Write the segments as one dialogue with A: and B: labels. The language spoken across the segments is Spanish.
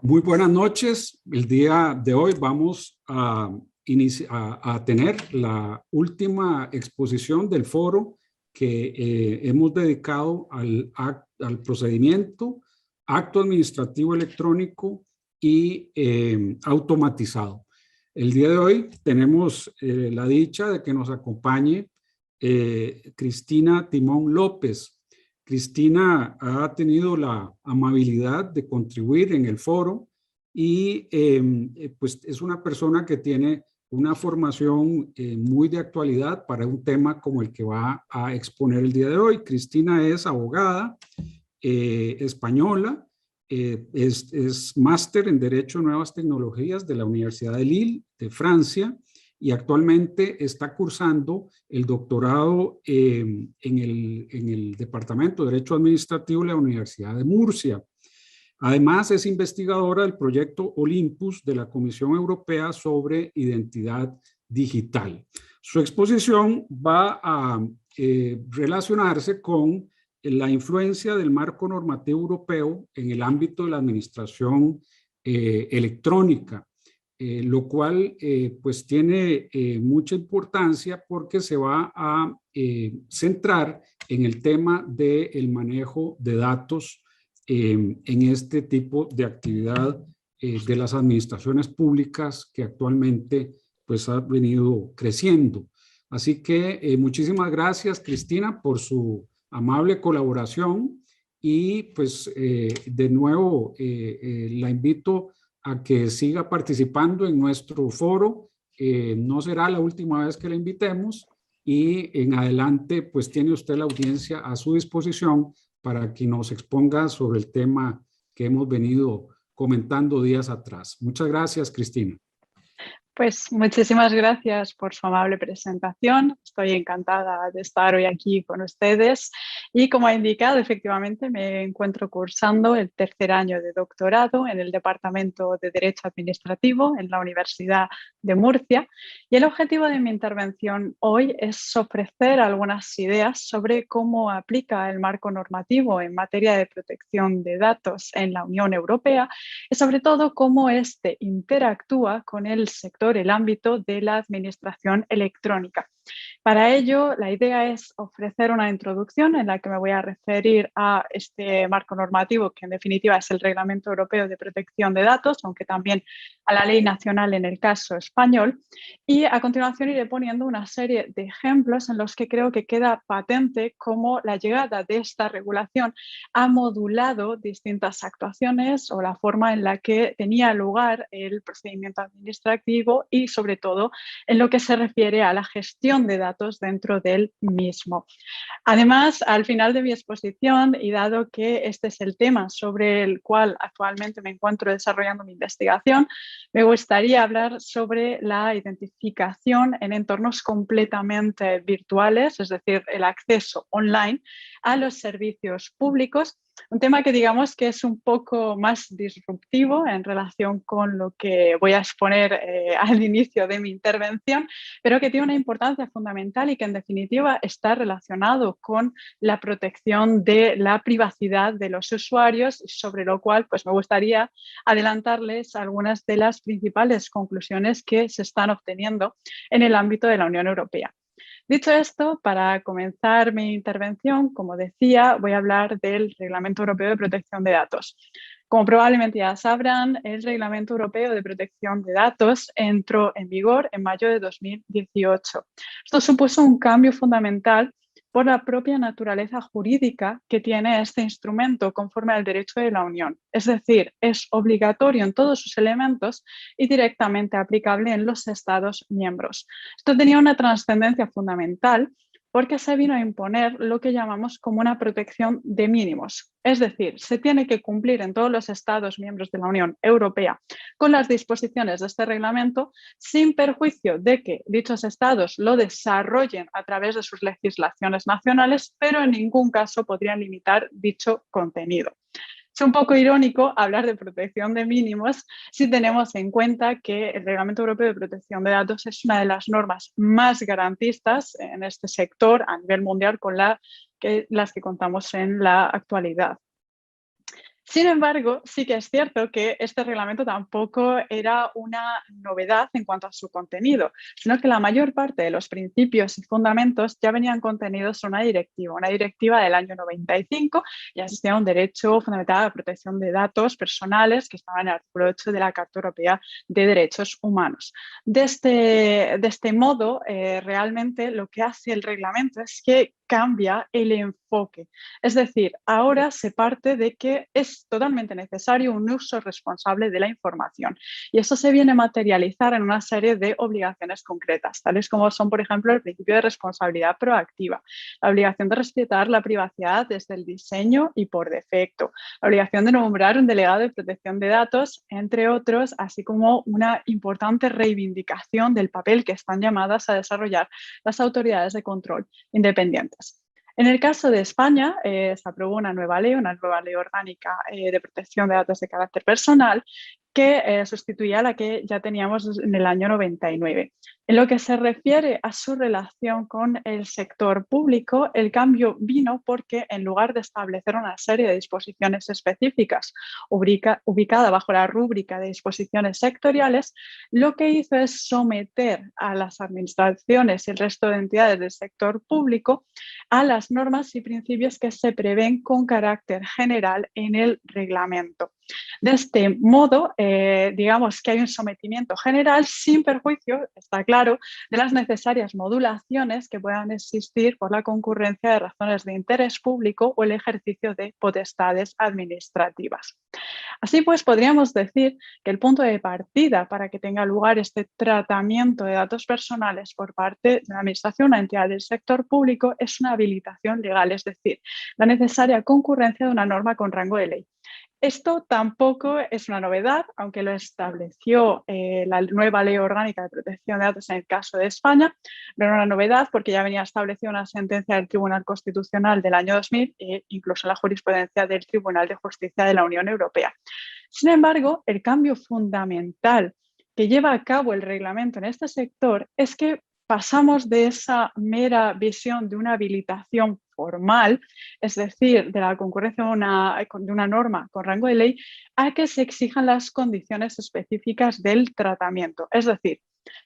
A: Muy buenas noches. El día de hoy vamos a tener la última exposición del foro que hemos dedicado al procedimiento, acto administrativo electrónico y automatizado. El día de hoy tenemos la dicha de que nos acompañe Cristina Timón López. Cristina ha tenido la amabilidad de contribuir en el foro y pues es una persona que tiene una formación muy de actualidad para un tema como el que va a exponer el día de hoy. Cristina es abogada española, es máster en Derecho a Nuevas Tecnologías de la Universidad de Lille, de Francia, y actualmente está cursando el doctorado en el Departamento de Derecho Administrativo de la Universidad de Murcia. Además, es investigadora del proyecto Olympus de la Comisión Europea sobre identidad digital. Su exposición va a relacionarse con la influencia del marco normativo europeo en el ámbito de la administración electrónica. Lo cual pues tiene mucha importancia porque se va a centrar en el tema del manejo de datos en este tipo de actividad de las administraciones públicas que actualmente pues ha venido creciendo. Así que muchísimas gracias, Cristina, por su amable colaboración y pues de nuevo la invito a que siga participando en nuestro foro. No será la última vez que la invitemos y en adelante pues tiene usted la audiencia a su disposición para que nos exponga sobre el tema que hemos venido comentando días atrás. Muchas gracias, Cristina.
B: Pues muchísimas gracias por su amable presentación. Estoy encantada de estar hoy aquí con ustedes y como ha indicado, efectivamente me encuentro cursando el tercer año de doctorado en el Departamento de Derecho Administrativo en la Universidad de Murcia y el objetivo de mi intervención hoy es ofrecer algunas ideas sobre cómo aplica el marco normativo en materia de protección de datos en la Unión Europea y sobre todo cómo este interactúa con el sector, el ámbito de la administración electrónica. Para ello, la idea es ofrecer una introducción en la que me voy a referir a este marco normativo, que en definitiva es el Reglamento Europeo de Protección de Datos, aunque también a la ley nacional en el caso español. Y a continuación iré poniendo una serie de ejemplos en los que creo que queda patente cómo la llegada de esta regulación ha modulado distintas actuaciones o la forma en la que tenía lugar el procedimiento administrativo y sobre todo en lo que se refiere a la gestión de datos dentro del mismo. Además, al final de mi exposición, y dado que este es el tema sobre el cual actualmente me encuentro desarrollando mi investigación, me gustaría hablar sobre la identificación en entornos completamente virtuales, es decir, el acceso online a los servicios públicos. Un tema que digamos que es un poco más disruptivo en relación con lo que voy a exponer al inicio de mi intervención, pero que tiene una importancia fundamental y que en definitiva está relacionado con la protección de la privacidad de los usuarios, sobre lo cual pues, me gustaría adelantarles algunas de las principales conclusiones que se están obteniendo en el ámbito de la Unión Europea. Dicho esto, para comenzar mi intervención, como decía, voy a hablar del Reglamento Europeo de Protección de Datos. Como probablemente ya sabrán, el Reglamento Europeo de Protección de Datos entró en vigor en mayo de 2018. Esto supuso un cambio fundamental por la propia naturaleza jurídica que tiene este instrumento conforme al derecho de la Unión. Es decir, es obligatorio en todos sus elementos y directamente aplicable en los Estados miembros. Esto tenía una trascendencia fundamental porque se vino a imponer lo que llamamos como una protección de mínimos. Es decir, se tiene que cumplir en todos los Estados miembros de la Unión Europea con las disposiciones de este reglamento sin perjuicio de que dichos Estados lo desarrollen a través de sus legislaciones nacionales, pero en ningún caso podrían limitar dicho contenido. Es un poco irónico hablar de protección de mínimos si tenemos en cuenta que el Reglamento Europeo de Protección de Datos es una de las normas más garantistas en este sector a nivel mundial con las que contamos en la actualidad. Sin embargo, sí que es cierto que este reglamento tampoco era una novedad en cuanto a su contenido, sino que la mayor parte de los principios y fundamentos ya venían contenidos en una directiva del año 95, y asistía a un derecho fundamental a la protección de datos personales que estaba en el artículo 8 de la Carta Europea de Derechos Humanos. De este modo, realmente lo que hace el reglamento es que cambia el enfoque. Es decir, ahora se parte de que es totalmente necesario un uso responsable de la información, y eso se viene a materializar en una serie de obligaciones concretas, tales como son, por ejemplo, el principio de responsabilidad proactiva, la obligación de respetar la privacidad desde el diseño y por defecto, la obligación de nombrar un delegado de protección de datos, entre otros, así como una importante reivindicación del papel que están llamadas a desarrollar las autoridades de control independientes. En el caso de España, se aprobó una nueva ley orgánica de protección de datos de carácter personal, que sustituía a la que ya teníamos en el año 99. En lo que se refiere a su relación con el sector público, el cambio vino porque, en lugar de establecer una serie de disposiciones específicas ubicada bajo la rúbrica de disposiciones sectoriales, lo que hizo es someter a las administraciones y el resto de entidades del sector público a las normas y principios que se prevén con carácter general en el reglamento. De este modo, digamos que hay un sometimiento general sin perjuicio, está claro, de las necesarias modulaciones que puedan existir por la concurrencia de razones de interés público o el ejercicio de potestades administrativas. Así pues, podríamos decir que el punto de partida para que tenga lugar este tratamiento de datos personales por parte de una administración, una entidad del sector público, es una habilitación legal, es decir, la necesaria concurrencia de una norma con rango de ley. Esto tampoco es una novedad, aunque lo estableció la nueva Ley Orgánica de Protección de Datos en el caso de España. No era una novedad porque ya venía establecida una sentencia del Tribunal Constitucional del año 2000 e incluso la jurisprudencia del Tribunal de Justicia de la Unión Europea. Sin embargo, el cambio fundamental que lleva a cabo el reglamento en este sector es que pasamos de esa mera visión de una habilitación formal, es decir, de la concurrencia de una norma con rango de ley, a que se exijan las condiciones específicas del tratamiento. Es decir,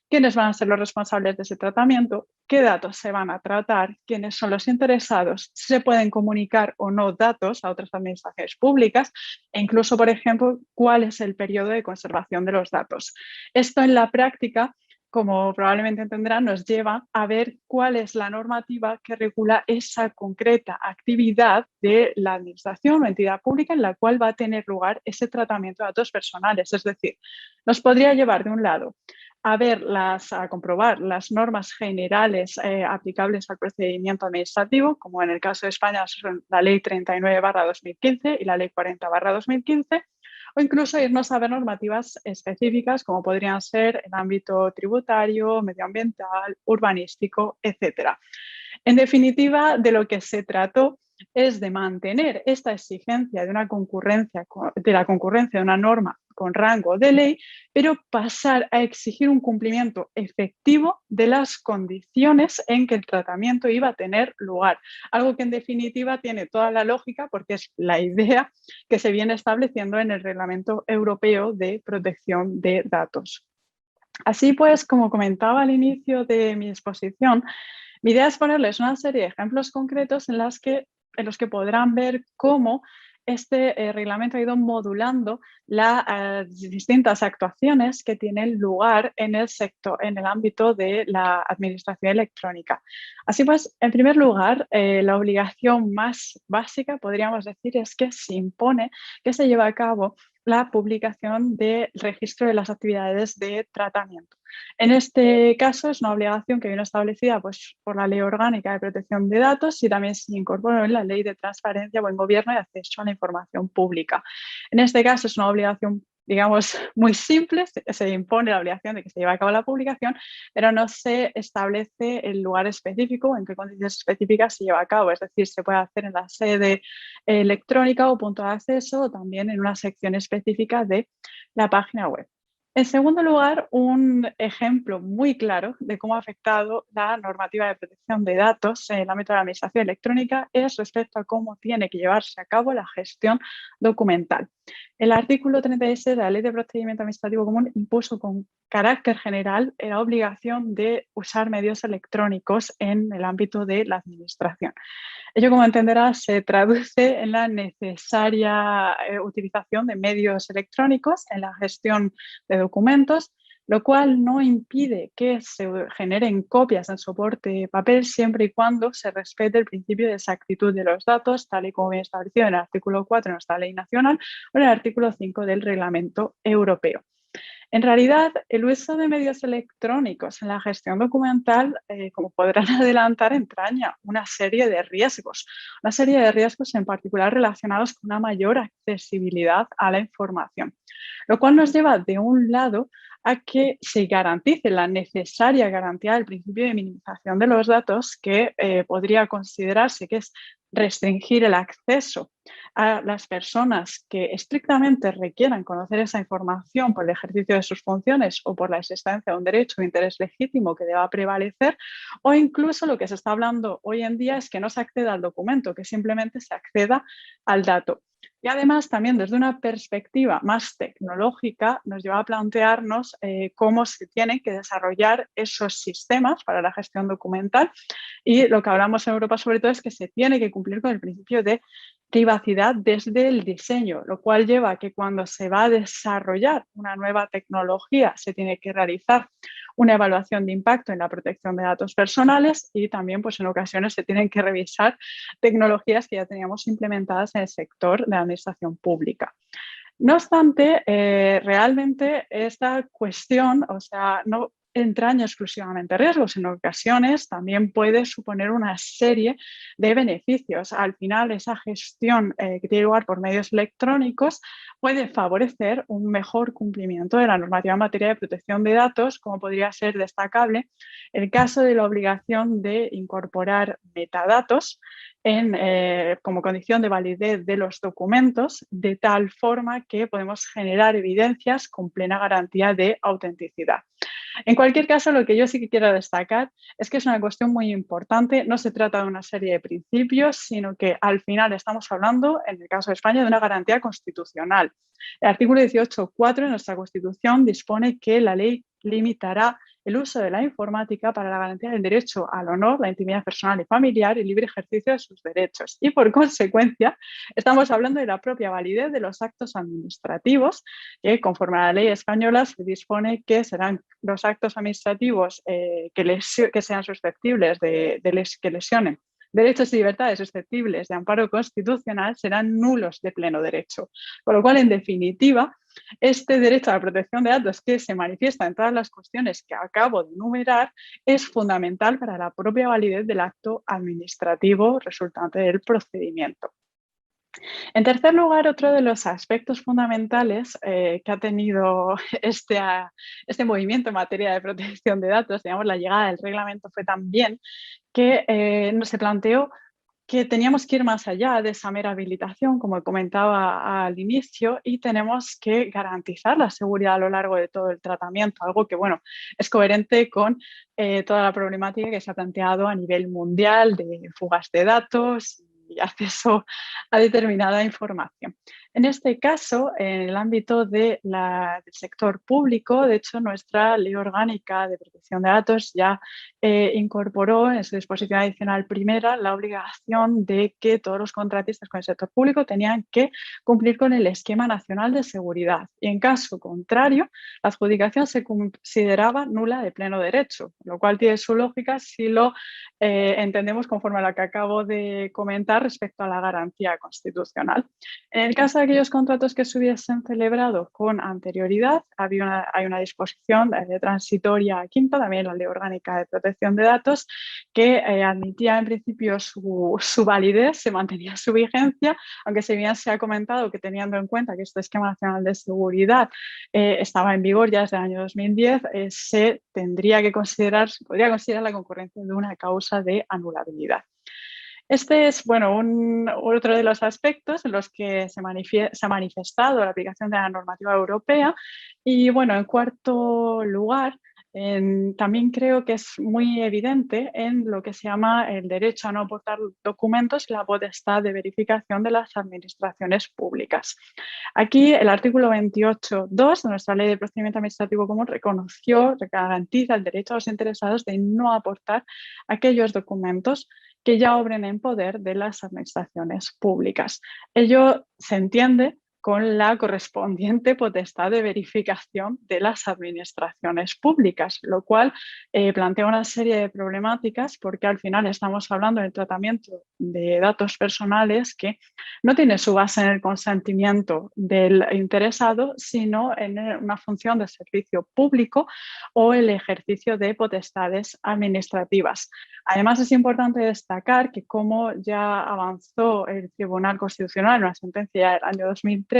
B: quiénes van a ser los responsables de ese tratamiento, qué datos se van a tratar, quiénes son los interesados, si se pueden comunicar o no datos a otras administraciones públicas e incluso, por ejemplo, cuál es el periodo de conservación de los datos. Esto en la práctica, como probablemente entenderán, nos lleva a ver cuál es la normativa que regula esa concreta actividad de la administración o entidad pública en la cual va a tener lugar ese tratamiento de datos personales. Es decir, nos podría llevar de un lado a comprobar las normas generales aplicables al procedimiento administrativo, como en el caso de España son la Ley 39/2015 y la Ley 40/2015, o incluso irnos a ver normativas específicas como podrían ser el ámbito tributario, medioambiental, urbanístico, etc. En definitiva, de lo que se trató es de mantener esta exigencia de la concurrencia de una norma con rango de ley, pero pasar a exigir un cumplimiento efectivo de las condiciones en que el tratamiento iba a tener lugar. Algo que en definitiva tiene toda la lógica porque es la idea que se viene estableciendo en el Reglamento Europeo de Protección de Datos. Así pues, como comentaba al inicio de mi exposición, mi idea es ponerles una serie de ejemplos concretos en los que podrán ver cómo este reglamento ha ido modulando las distintas actuaciones que tienen lugar en el sector, en el ámbito de la administración electrónica. Así pues, en primer lugar, la obligación más básica, podríamos decir, es que se impone que se lleve a cabo la publicación del registro de las actividades de tratamiento. En este caso es una obligación que viene establecida pues, por la Ley Orgánica de Protección de Datos y también se incorporó en la Ley de Transparencia, Buen Gobierno y Acceso a la Información Pública. En este caso es una obligación, digamos, muy simple, se impone la obligación de que se lleve a cabo la publicación, pero no se establece el lugar específico, en qué condiciones específicas se lleva a cabo, es decir, se puede hacer en la sede electrónica o punto de acceso o también en una sección específica de la página web. En segundo lugar, un ejemplo muy claro de cómo ha afectado la normativa de protección de datos en el ámbito de la administración electrónica es respecto a cómo tiene que llevarse a cabo la gestión documental. El artículo 36 de la Ley de Procedimiento Administrativo Común impuso con carácter general la obligación de usar medios electrónicos en el ámbito de la administración. Ello, como entenderás, se traduce en la necesaria utilización de medios electrónicos en la gestión de documentos, lo cual no impide que se generen copias en soporte papel siempre y cuando se respete el principio de exactitud de los datos, tal y como viene establecido en el artículo 4 de nuestra ley nacional o en el artículo 5 del Reglamento Europeo. En realidad, el uso de medios electrónicos en la gestión documental, como podrán adelantar, entraña una serie de riesgos en particular relacionados con una mayor accesibilidad a la información, lo cual nos lleva de un lado a que se garantice la necesaria garantía del principio de minimización de los datos, que podría considerarse que es restringir el acceso a las personas que estrictamente requieran conocer esa información por el ejercicio de sus funciones o por la existencia de un derecho o interés legítimo que deba prevalecer, o incluso lo que se está hablando hoy en día es que no se acceda al documento, que simplemente se acceda al dato. Y además, también desde una perspectiva más tecnológica, nos lleva a plantearnos cómo se tienen que desarrollar esos sistemas para la gestión documental. Y lo que hablamos en Europa sobre todo es que se tiene que cumplir con el principio de privacidad desde el diseño, lo cual lleva a que cuando se va a desarrollar una nueva tecnología se tiene que realizar una evaluación de impacto en la protección de datos personales y también pues en ocasiones se tienen que revisar tecnologías que ya teníamos implementadas en el sector de la administración pública. No obstante, realmente esta cuestión, o sea, no entraña exclusivamente riesgos, en ocasiones también puede suponer una serie de beneficios. Al final, esa gestión que tiene lugar por medios electrónicos puede favorecer un mejor cumplimiento de la normativa en materia de protección de datos, como podría ser destacable el caso de la obligación de incorporar metadatos como condición de validez de los documentos, de tal forma que podemos generar evidencias con plena garantía de autenticidad. En cualquier caso, lo que yo sí que quiero destacar es que es una cuestión muy importante. No se trata de una serie de principios, sino que al final estamos hablando, en el caso de España, de una garantía constitucional. El artículo 18.4 de nuestra Constitución dispone que la ley limitará el uso de la informática para la garantía del derecho al honor, la intimidad personal y familiar y libre ejercicio de sus derechos. Y por consecuencia, estamos hablando de la propia validez de los actos administrativos, que conforme a la ley española se dispone que serán los actos administrativos que sean susceptibles que lesionen derechos y libertades susceptibles de amparo constitucional serán nulos de pleno derecho. Con lo cual, en definitiva, este derecho a la protección de datos que se manifiesta en todas las cuestiones que acabo de enumerar es fundamental para la propia validez del acto administrativo resultante del procedimiento. En tercer lugar, otro de los aspectos fundamentales que ha tenido este movimiento en materia de protección de datos, digamos, la llegada del reglamento fue también que se planteó que teníamos que ir más allá de esa mera habilitación, como comentaba al inicio, y tenemos que garantizar la seguridad a lo largo de todo el tratamiento, algo que, bueno, es coherente con toda la problemática que se ha planteado a nivel mundial de fugas de datos y acceso a determinada información. En este caso, en el ámbito del sector público, de hecho, nuestra Ley Orgánica de Protección de Datos ya incorporó en su disposición adicional primera la obligación de que todos los contratistas con el sector público tenían que cumplir con el Esquema Nacional de Seguridad y en caso contrario la adjudicación se consideraba nula de pleno derecho, lo cual tiene su lógica si lo entendemos conforme a lo que acabo de comentar respecto a la garantía constitucional. En el caso de aquellos contratos que se hubiesen celebrado con anterioridad, hay una disposición transitoria quinta, también la Ley Orgánica de Protección de Datos, que admitía en principio su validez, se mantenía su vigencia, aunque si bien se ha comentado que teniendo en cuenta que este Esquema Nacional de Seguridad estaba en vigor ya desde el año 2010, se podría considerar la concurrencia de una causa de anulabilidad. Este es, bueno, otro de los aspectos en los que se ha manifestado la aplicación de la normativa europea. Y bueno, en cuarto lugar, también creo que es muy evidente en lo que se llama el derecho a no aportar documentos y la potestad de verificación de las administraciones públicas. Aquí el artículo 28.2 de nuestra Ley de Procedimiento Administrativo Común garantiza el derecho a los interesados de no aportar aquellos documentos que ya obren en poder de las administraciones públicas. Ello se entiende con la correspondiente potestad de verificación de las administraciones públicas, lo cual plantea una serie de problemáticas porque al final estamos hablando del tratamiento de datos personales que no tiene su base en el consentimiento del interesado, sino en una función de servicio público o el ejercicio de potestades administrativas. Además, es importante destacar que, como ya avanzó el Tribunal Constitucional en una sentencia del año 2003,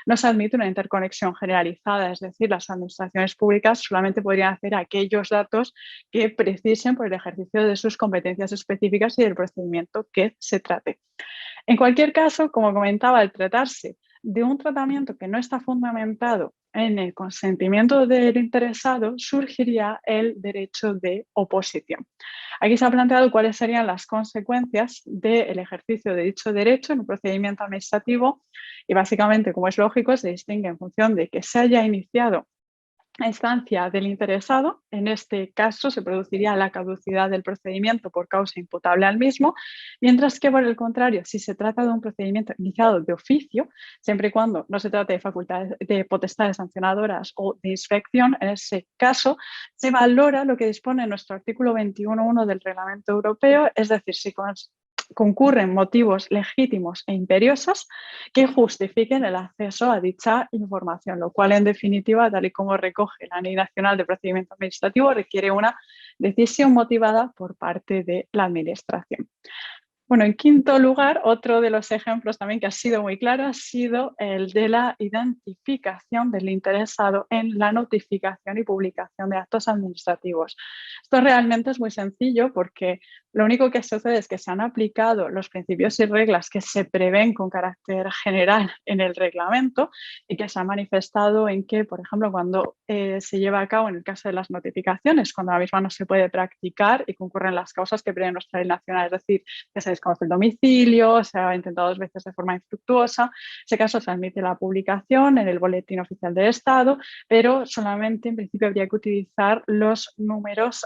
B: no se admite una interconexión generalizada, es decir, las administraciones públicas solamente podrían hacer aquellos datos que precisen por el ejercicio de sus competencias específicas y del procedimiento que se trate. En cualquier caso, como comentaba, al tratarse de un tratamiento que no está fundamentado en el consentimiento del interesado, surgiría el derecho de oposición. Aquí se ha planteado cuáles serían las consecuencias del ejercicio de dicho derecho en un procedimiento administrativo y básicamente, como es lógico, se distingue en función de que se haya iniciado a instancia del interesado. En este caso se produciría la caducidad del procedimiento por causa imputable al mismo, mientras que por el contrario, si se trata de un procedimiento iniciado de oficio, siempre y cuando no se trate de facultades, de potestades sancionadoras o de inspección, en ese caso se valora lo que dispone nuestro artículo 21.1 del Reglamento Europeo, es decir, si concurren motivos legítimos e imperiosos que justifiquen el acceso a dicha información, lo cual en definitiva, tal y como recoge la Ley Nacional de Procedimiento Administrativo, requiere una decisión motivada por parte de la Administración. Bueno, en quinto lugar, otro de los ejemplos también que ha sido muy claro ha sido el de la identificación del interesado en la notificación y publicación de actos administrativos. Esto realmente es muy sencillo porque lo único que sucede es que se han aplicado los principios y reglas que se prevén con carácter general en el reglamento y que se ha manifestado en que, por ejemplo, cuando se lleva a cabo en el caso de las notificaciones, cuando la misma no se puede practicar y concurren las causas que prevé nuestra ley nacional, es decir, que se desconoce el domicilio, se ha intentado 2 veces de forma infructuosa. En ese caso se admite la publicación en el Boletín Oficial del Estado, pero solamente en principio habría que utilizar los números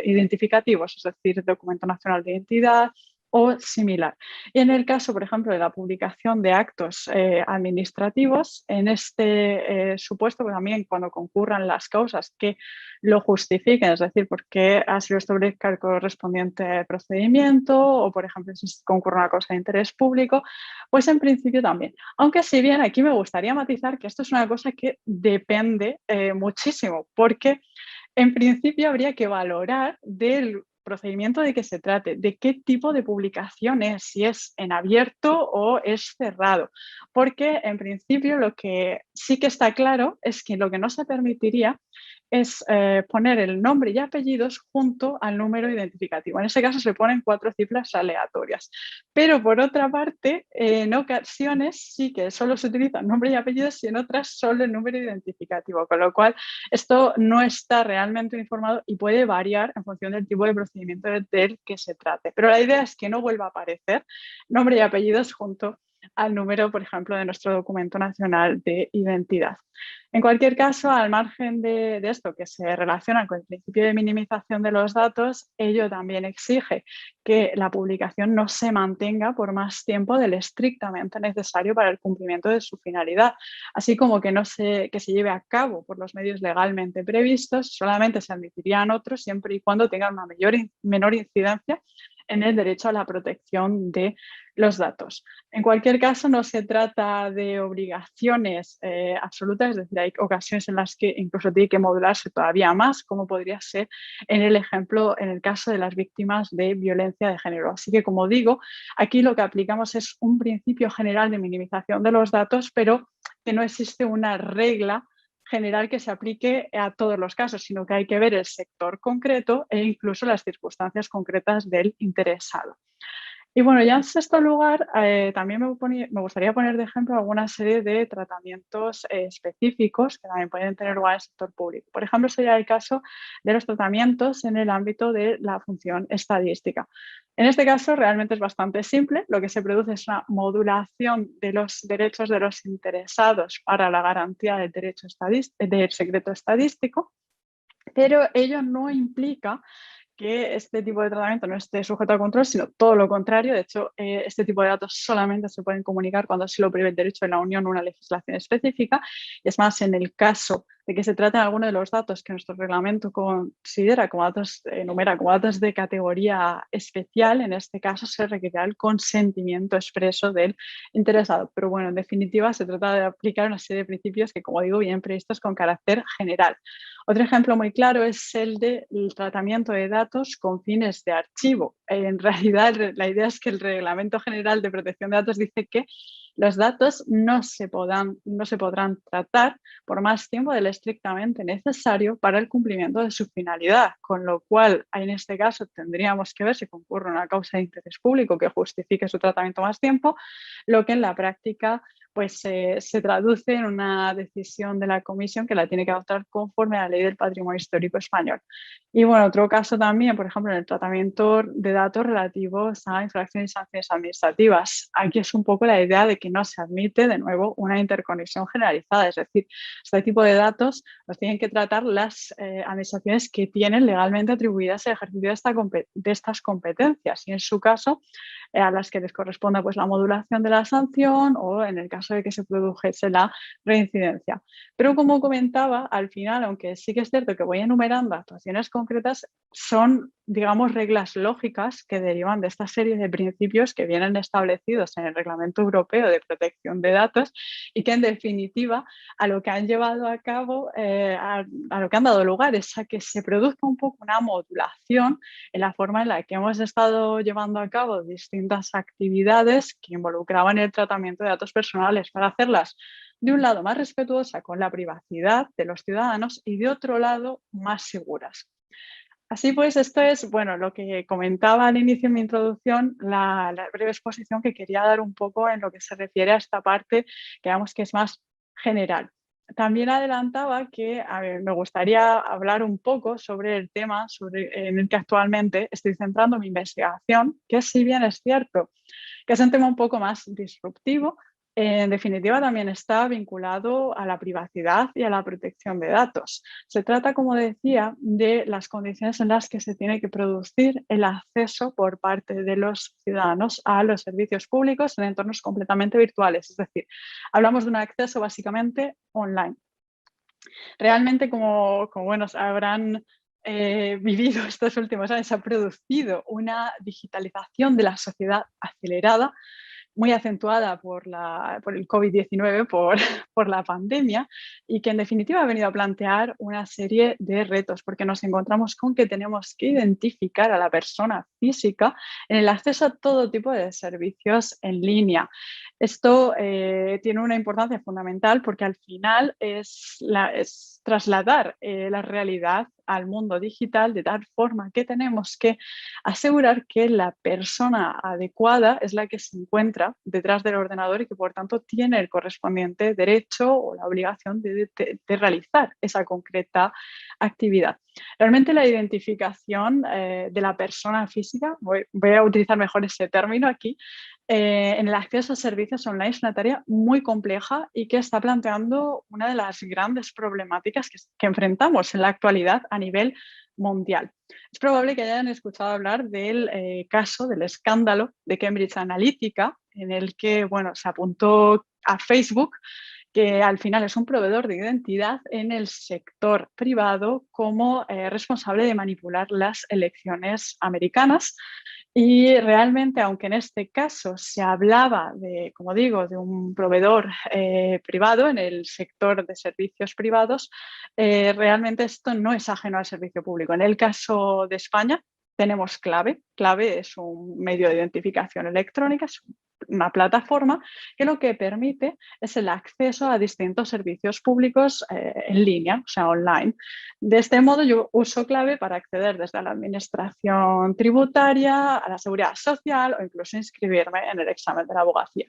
B: identificativos, es decir, documento nacional de identidad o similar. Y en el caso, por ejemplo, de la publicación de actos administrativos, en este supuesto, pues también cuando concurran las causas que lo justifiquen, es decir, porque ha sido establecido el correspondiente procedimiento o, por ejemplo, si concurre una causa de interés público, pues en principio también. Aunque si bien aquí me gustaría matizar que esto es una cosa que depende muchísimo, porque en principio habría que valorar del procedimiento de que se trate, de qué tipo de publicación es, si es en abierto o es cerrado, porque en principio lo que sí que está claro es que lo que no se permitiría es poner el nombre y apellidos junto al número identificativo. En ese caso se ponen 4 cifras aleatorias. Pero por otra parte, en ocasiones sí que solo se utilizan nombre y apellidos y en otras solo el número identificativo, con lo cual esto no está realmente informado y puede variar en función del tipo de procedimiento del que se trate. Pero la idea es que no vuelva a aparecer nombre y apellidos junto al número, por ejemplo, de nuestro documento nacional de identidad. En cualquier caso, al margen de esto que se relaciona con el principio de minimización de los datos, ello también exige que la publicación no se mantenga por más tiempo del estrictamente necesario para el cumplimiento de su finalidad, así como que se lleve a cabo por los medios legalmente previstos. Solamente se admitirían otros siempre y cuando tengan una menor incidencia en el derecho a la protección de los datos. En cualquier caso, no se trata de obligaciones absolutas, es decir, hay ocasiones en las que incluso tiene que modularse todavía más, como podría ser en el ejemplo, en el caso de las víctimas de violencia de género. Así que, como digo, aquí lo que aplicamos es un principio general de minimización de los datos, pero que no existe una regla general que se aplique a todos los casos, sino que hay que ver el sector concreto e incluso las circunstancias concretas del interesado. Y bueno, ya en sexto lugar, también me gustaría poner de ejemplo alguna serie de tratamientos específicos que también pueden tener lugar en el sector público. Por ejemplo, sería el caso de los tratamientos en el ámbito de la función estadística. En este caso, realmente es bastante simple. Lo que se produce es una modulación de los derechos de los interesados para la garantía del derecho del secreto estadístico, pero ello no implica que este tipo de tratamiento no esté sujeto a control, sino todo lo contrario. De hecho, este tipo de datos solamente se pueden comunicar cuando así lo prevé el derecho de la Unión o una legislación específica. Y es más, en el caso de que se traten algunos de los datos que nuestro reglamento considera como datos, enumera como datos de categoría especial, en este caso se requerirá el consentimiento expreso del interesado. Pero bueno, en definitiva, se trata de aplicar una serie de principios que, como digo, vienen previstos con carácter general. Otro ejemplo muy claro es el del tratamiento de datos con fines de archivo. En realidad, la idea es que el Reglamento General de Protección de Datos dice que los datos no se podrán tratar por más tiempo del estrictamente necesario para el cumplimiento de su finalidad, con lo cual en este caso tendríamos que ver si concurre una causa de interés público que justifique su tratamiento más tiempo, lo que en la práctica pues se traduce en una decisión de la Comisión que la tiene que adoptar conforme a la Ley del Patrimonio Histórico Español. Y bueno, otro caso también, por ejemplo, en el tratamiento de datos relativos a infracciones y sanciones administrativas. Aquí es un poco la idea de que no se admite, de nuevo, una interconexión generalizada, es decir, este tipo de datos los tienen que tratar las administraciones que tienen legalmente atribuidas el ejercicio de estas competencias y, en su caso, a las que les corresponda pues, la modulación de la sanción o en el caso de que se produjese la reincidencia. Pero como comentaba, al final, aunque sí que es cierto que voy enumerando actuaciones concretas, son, digamos, reglas lógicas que derivan de esta serie de principios que vienen establecidos en el Reglamento Europeo de Protección de Datos y que, en definitiva, a lo que han llevado a cabo, a lo que han dado lugar es a que se produzca un poco una modulación en la forma en la que hemos estado llevando a cabo distintas actividades que involucraban el tratamiento de datos personales para hacerlas, de un lado, más respetuosa con la privacidad de los ciudadanos y de otro lado, más seguras. Así pues, esto es bueno, lo que comentaba al inicio en mi introducción, la breve exposición que quería dar un poco en lo que se refiere a esta parte que digamos que es más general. También adelantaba que me gustaría hablar un poco sobre el tema en el que actualmente estoy centrando mi investigación, que si bien es cierto que es un tema un poco más disruptivo, en definitiva también está vinculado a la privacidad y a la protección de datos. Se trata, como decía, de las condiciones en las que se tiene que producir el acceso por parte de los ciudadanos a los servicios públicos en entornos completamente virtuales. Es decir, hablamos de un acceso básicamente online. Realmente, como bueno, habrán vivido estos últimos años, se ha producido una digitalización de la sociedad acelerada, muy acentuada por el COVID-19, por la pandemia, y que en definitiva ha venido a plantear una serie de retos, porque nos encontramos con que tenemos que identificar a la persona física en el acceso a todo tipo de servicios en línea. Esto tiene una importancia fundamental porque al final es trasladar la realidad al mundo digital de tal forma que tenemos que asegurar que la persona adecuada es la que se encuentra detrás del ordenador y que por tanto tiene el correspondiente derecho o la obligación de realizar esa concreta actividad. Realmente la identificación de la persona física, voy a utilizar mejor ese término aquí, en el acceso a servicios online es una tarea muy compleja y que está planteando una de las grandes problemáticas que enfrentamos en la actualidad a nivel mundial. Es probable que hayan escuchado hablar del caso, del escándalo de Cambridge Analytica, en el que bueno, se apuntó a Facebook, que al final es un proveedor de identidad en el sector privado, como responsable de manipular las elecciones americanas. Y realmente, aunque en este caso se hablaba de, como digo, de un proveedor privado en el sector de servicios privados, realmente esto no es ajeno al servicio público. En el caso de España tenemos Clave. Clave es un medio de identificación electrónica, es una plataforma que lo que permite es el acceso a distintos servicios públicos en línea, o sea, online. De este modo yo uso clave para acceder desde la administración tributaria a la seguridad social o incluso inscribirme en el examen de la abogacía.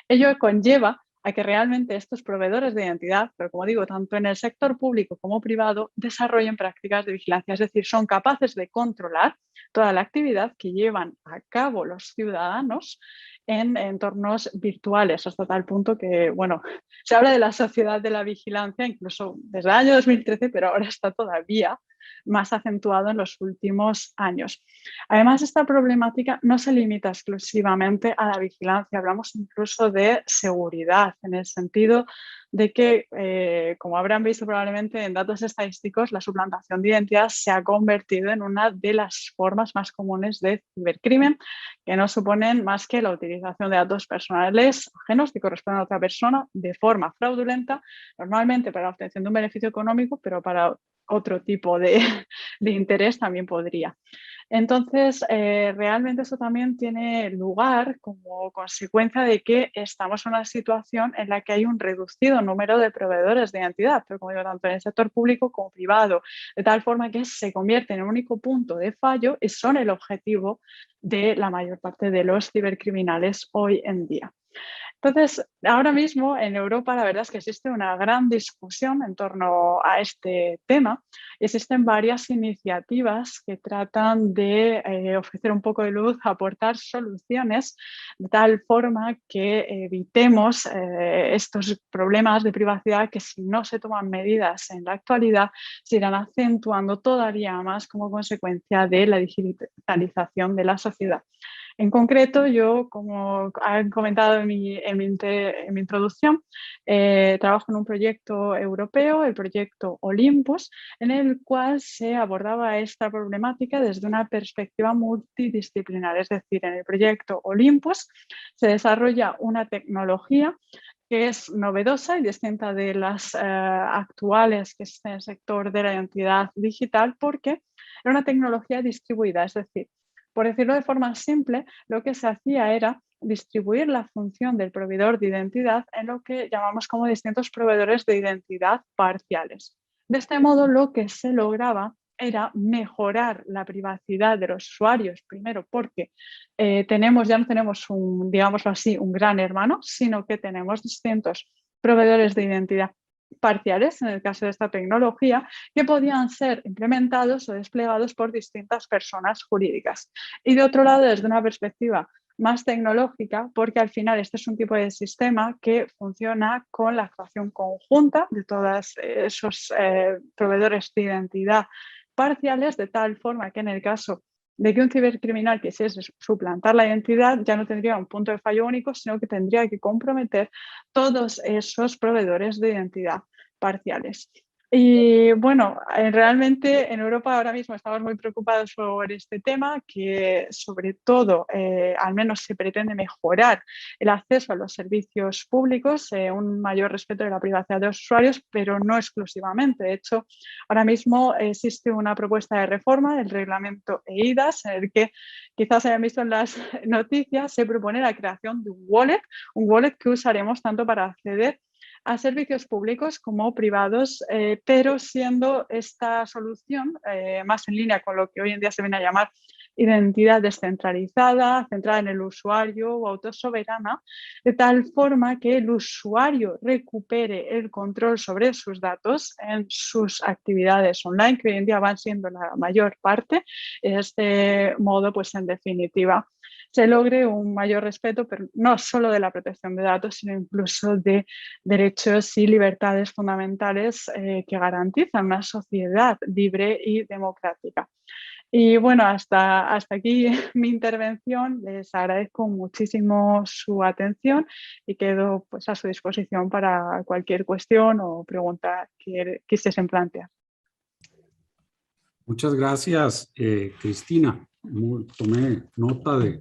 B: Ello conlleva a que realmente estos proveedores de identidad, pero como digo, tanto en el sector público como privado, desarrollen prácticas de vigilancia, es decir, son capaces de controlar toda la actividad que llevan a cabo los ciudadanos en entornos virtuales, hasta tal punto que, bueno, se habla de la sociedad de la vigilancia incluso desde el año 2013, pero ahora está todavía más acentuado en los últimos años. Además, esta problemática no se limita exclusivamente a la vigilancia, hablamos incluso de seguridad, en el sentido de que, como habrán visto probablemente en datos estadísticos, la suplantación de identidad se ha convertido en una de las formas más comunes de cibercrimen, que no suponen más que la utilización de datos personales ajenos que corresponden a otra persona de forma fraudulenta, normalmente para la obtención de un beneficio económico, pero para otro tipo de interés también podría. Entonces, realmente eso también tiene lugar como consecuencia de que estamos en una situación en la que hay un reducido número de proveedores de identidad, pero como digo, tanto en el sector público como privado, de tal forma que se convierte en un único punto de fallo y son el objetivo de la mayor parte de los cibercriminales hoy en día. Entonces, ahora mismo en Europa la verdad es que existe una gran discusión en torno a este tema. Existen varias iniciativas que tratan de ofrecer un poco de luz, aportar soluciones de tal forma que evitemos estos problemas de privacidad que si no se toman medidas en la actualidad se irán acentuando todavía más como consecuencia de la digitalización de la sociedad. En concreto, yo, como han comentado en mi introducción, trabajo en un proyecto europeo, el proyecto Olympus, en el cual se abordaba esta problemática desde una perspectiva multidisciplinar. Es decir, en el proyecto Olympus se desarrolla una tecnología que es novedosa y distinta de las actuales que existen en el sector de la identidad digital porque era una tecnología distribuida, es decir, por decirlo de forma simple, lo que se hacía era distribuir la función del proveedor de identidad en lo que llamamos como distintos proveedores de identidad parciales. De este modo, lo que se lograba era mejorar la privacidad de los usuarios, primero porque ya no tenemos un, digámoslo así, un gran hermano, sino que tenemos distintos proveedores de identidad parciales, en el caso de esta tecnología, que podían ser implementados o desplegados por distintas personas jurídicas. Y de otro lado, desde una perspectiva más tecnológica, porque al final este es un tipo de sistema que funciona con la actuación conjunta de todos esos proveedores de identidad parciales, de tal forma que en el caso de que un cibercriminal quisiese suplantar la identidad, ya no tendría un punto de fallo único, sino que tendría que comprometer todos esos proveedores de identidad parciales. Y bueno, realmente en Europa ahora mismo estamos muy preocupados por este tema, que sobre todo, al menos se pretende mejorar el acceso a los servicios públicos, un mayor respeto de la privacidad de los usuarios, pero no exclusivamente. De hecho, ahora mismo existe una propuesta de reforma del reglamento eIDAS, en el que quizás hayan visto en las noticias, se propone la creación de un wallet que usaremos tanto para acceder a servicios públicos como privados, pero siendo esta solución más en línea con lo que hoy en día se viene a llamar identidad descentralizada, centrada en el usuario o autosoberana, de tal forma que el usuario recupere el control sobre sus datos en sus actividades online, que hoy en día van siendo la mayor parte. De este modo, pues en definitiva, se logre un mayor respeto, pero no solo de la protección de datos, sino incluso de derechos y libertades fundamentales que garantizan una sociedad libre y democrática. Y bueno, hasta aquí mi intervención. Les agradezco muchísimo su atención y quedo pues, a su disposición para cualquier cuestión o pregunta que quisiesen plantear.
A: Muchas gracias, Cristina. Tomé nota de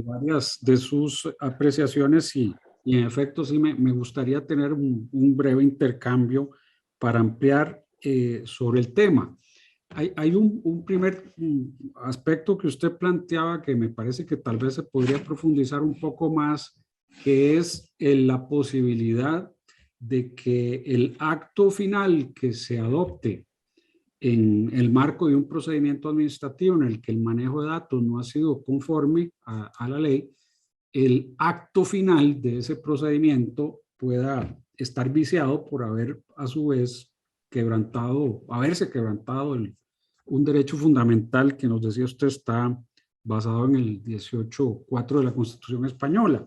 A: varias de sus apreciaciones y en efecto sí me gustaría tener un breve intercambio para ampliar sobre el tema. hay un primer aspecto que usted planteaba que me parece que tal vez se podría profundizar un poco más, que es la posibilidad de que el acto final que se adopte en el marco de un procedimiento administrativo en el que el manejo de datos no ha sido conforme a la ley, el acto final de ese procedimiento pueda estar viciado por haber a su vez haberse quebrantado un derecho fundamental que nos decía usted está basado en el 18.4 de la Constitución Española.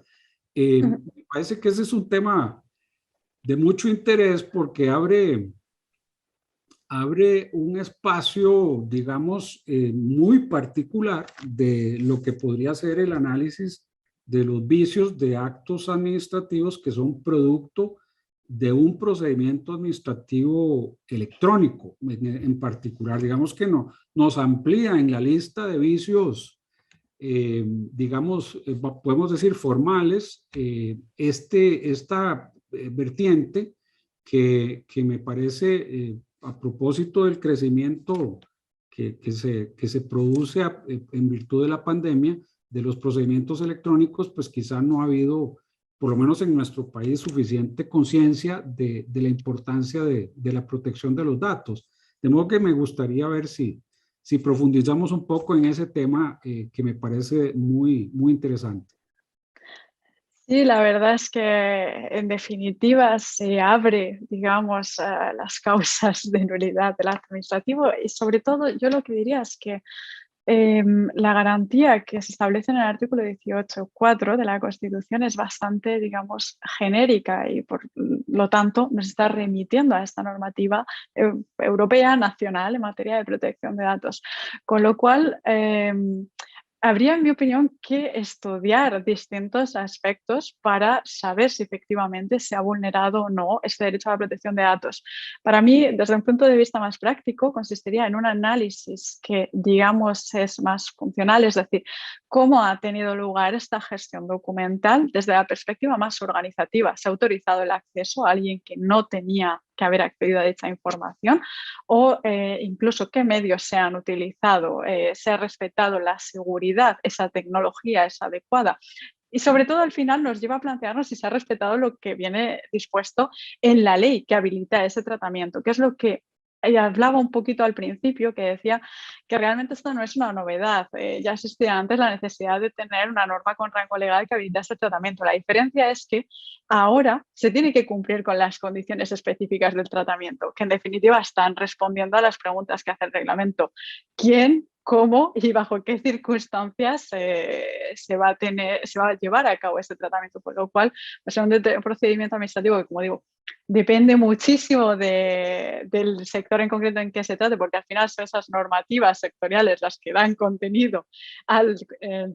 A: Me parece que ese es un tema de mucho interés porque abre un espacio, digamos, muy particular de lo que podría ser el análisis de los vicios de actos administrativos que son producto de un procedimiento administrativo electrónico, en particular. Digamos que nos amplía en la lista de vicios, digamos, podemos decir formales, esta vertiente que me parece, a propósito del crecimiento que se produce en virtud de la pandemia, de los procedimientos electrónicos, pues quizá no ha habido, por lo menos en nuestro país, suficiente conciencia de la importancia de la protección de los datos. De modo que me gustaría ver si profundizamos un poco en ese tema que me parece muy interesante.
B: Sí, la verdad es que en definitiva se abre, digamos, las causas de nulidad del acto administrativo y sobre todo yo lo que diría es que la garantía que se establece en el artículo 18.4 de la Constitución es bastante, digamos, genérica y por lo tanto nos está remitiendo a esta normativa europea, nacional en materia de protección de datos. Con lo cual, habría, en mi opinión, que estudiar distintos aspectos para saber si efectivamente se ha vulnerado o no este derecho a la protección de datos. Para mí, desde un punto de vista más práctico, consistiría en un análisis que, digamos, es más funcional, es decir, cómo ha tenido lugar esta gestión documental desde la perspectiva más organizativa. ¿Se ha autorizado el acceso a alguien que no tenía que haber accedido a dicha información? O incluso qué medios se han utilizado, se ha respetado la seguridad, esa tecnología es adecuada. Y sobre todo al final nos lleva a plantearnos si se ha respetado lo que viene dispuesto en la ley que habilita ese tratamiento, que es lo que hablaba un poquito al principio, que decía que realmente esto no es una novedad. Ya existía antes la necesidad de tener una norma con rango legal que habilita ese tratamiento. La diferencia es que ahora se tiene que cumplir con las condiciones específicas del tratamiento, que en definitiva están respondiendo a las preguntas que hace el reglamento. ¿Quién, cómo y bajo qué circunstancias se va a llevar a cabo este tratamiento? Por lo cual, es un procedimiento administrativo que, como digo, depende muchísimo del sector en concreto en que se trate, porque al final son esas normativas sectoriales las que dan contenido al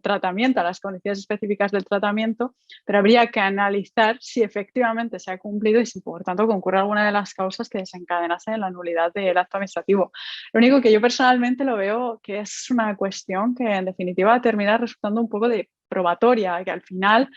B: tratamiento, a las condiciones específicas del tratamiento, pero habría que analizar si efectivamente se ha cumplido y si por tanto concurre alguna de las causas que desencadenasen la nulidad del acto administrativo. Lo único que yo personalmente lo veo que es una cuestión que en definitiva termina resultando un poco de probatoria, que al final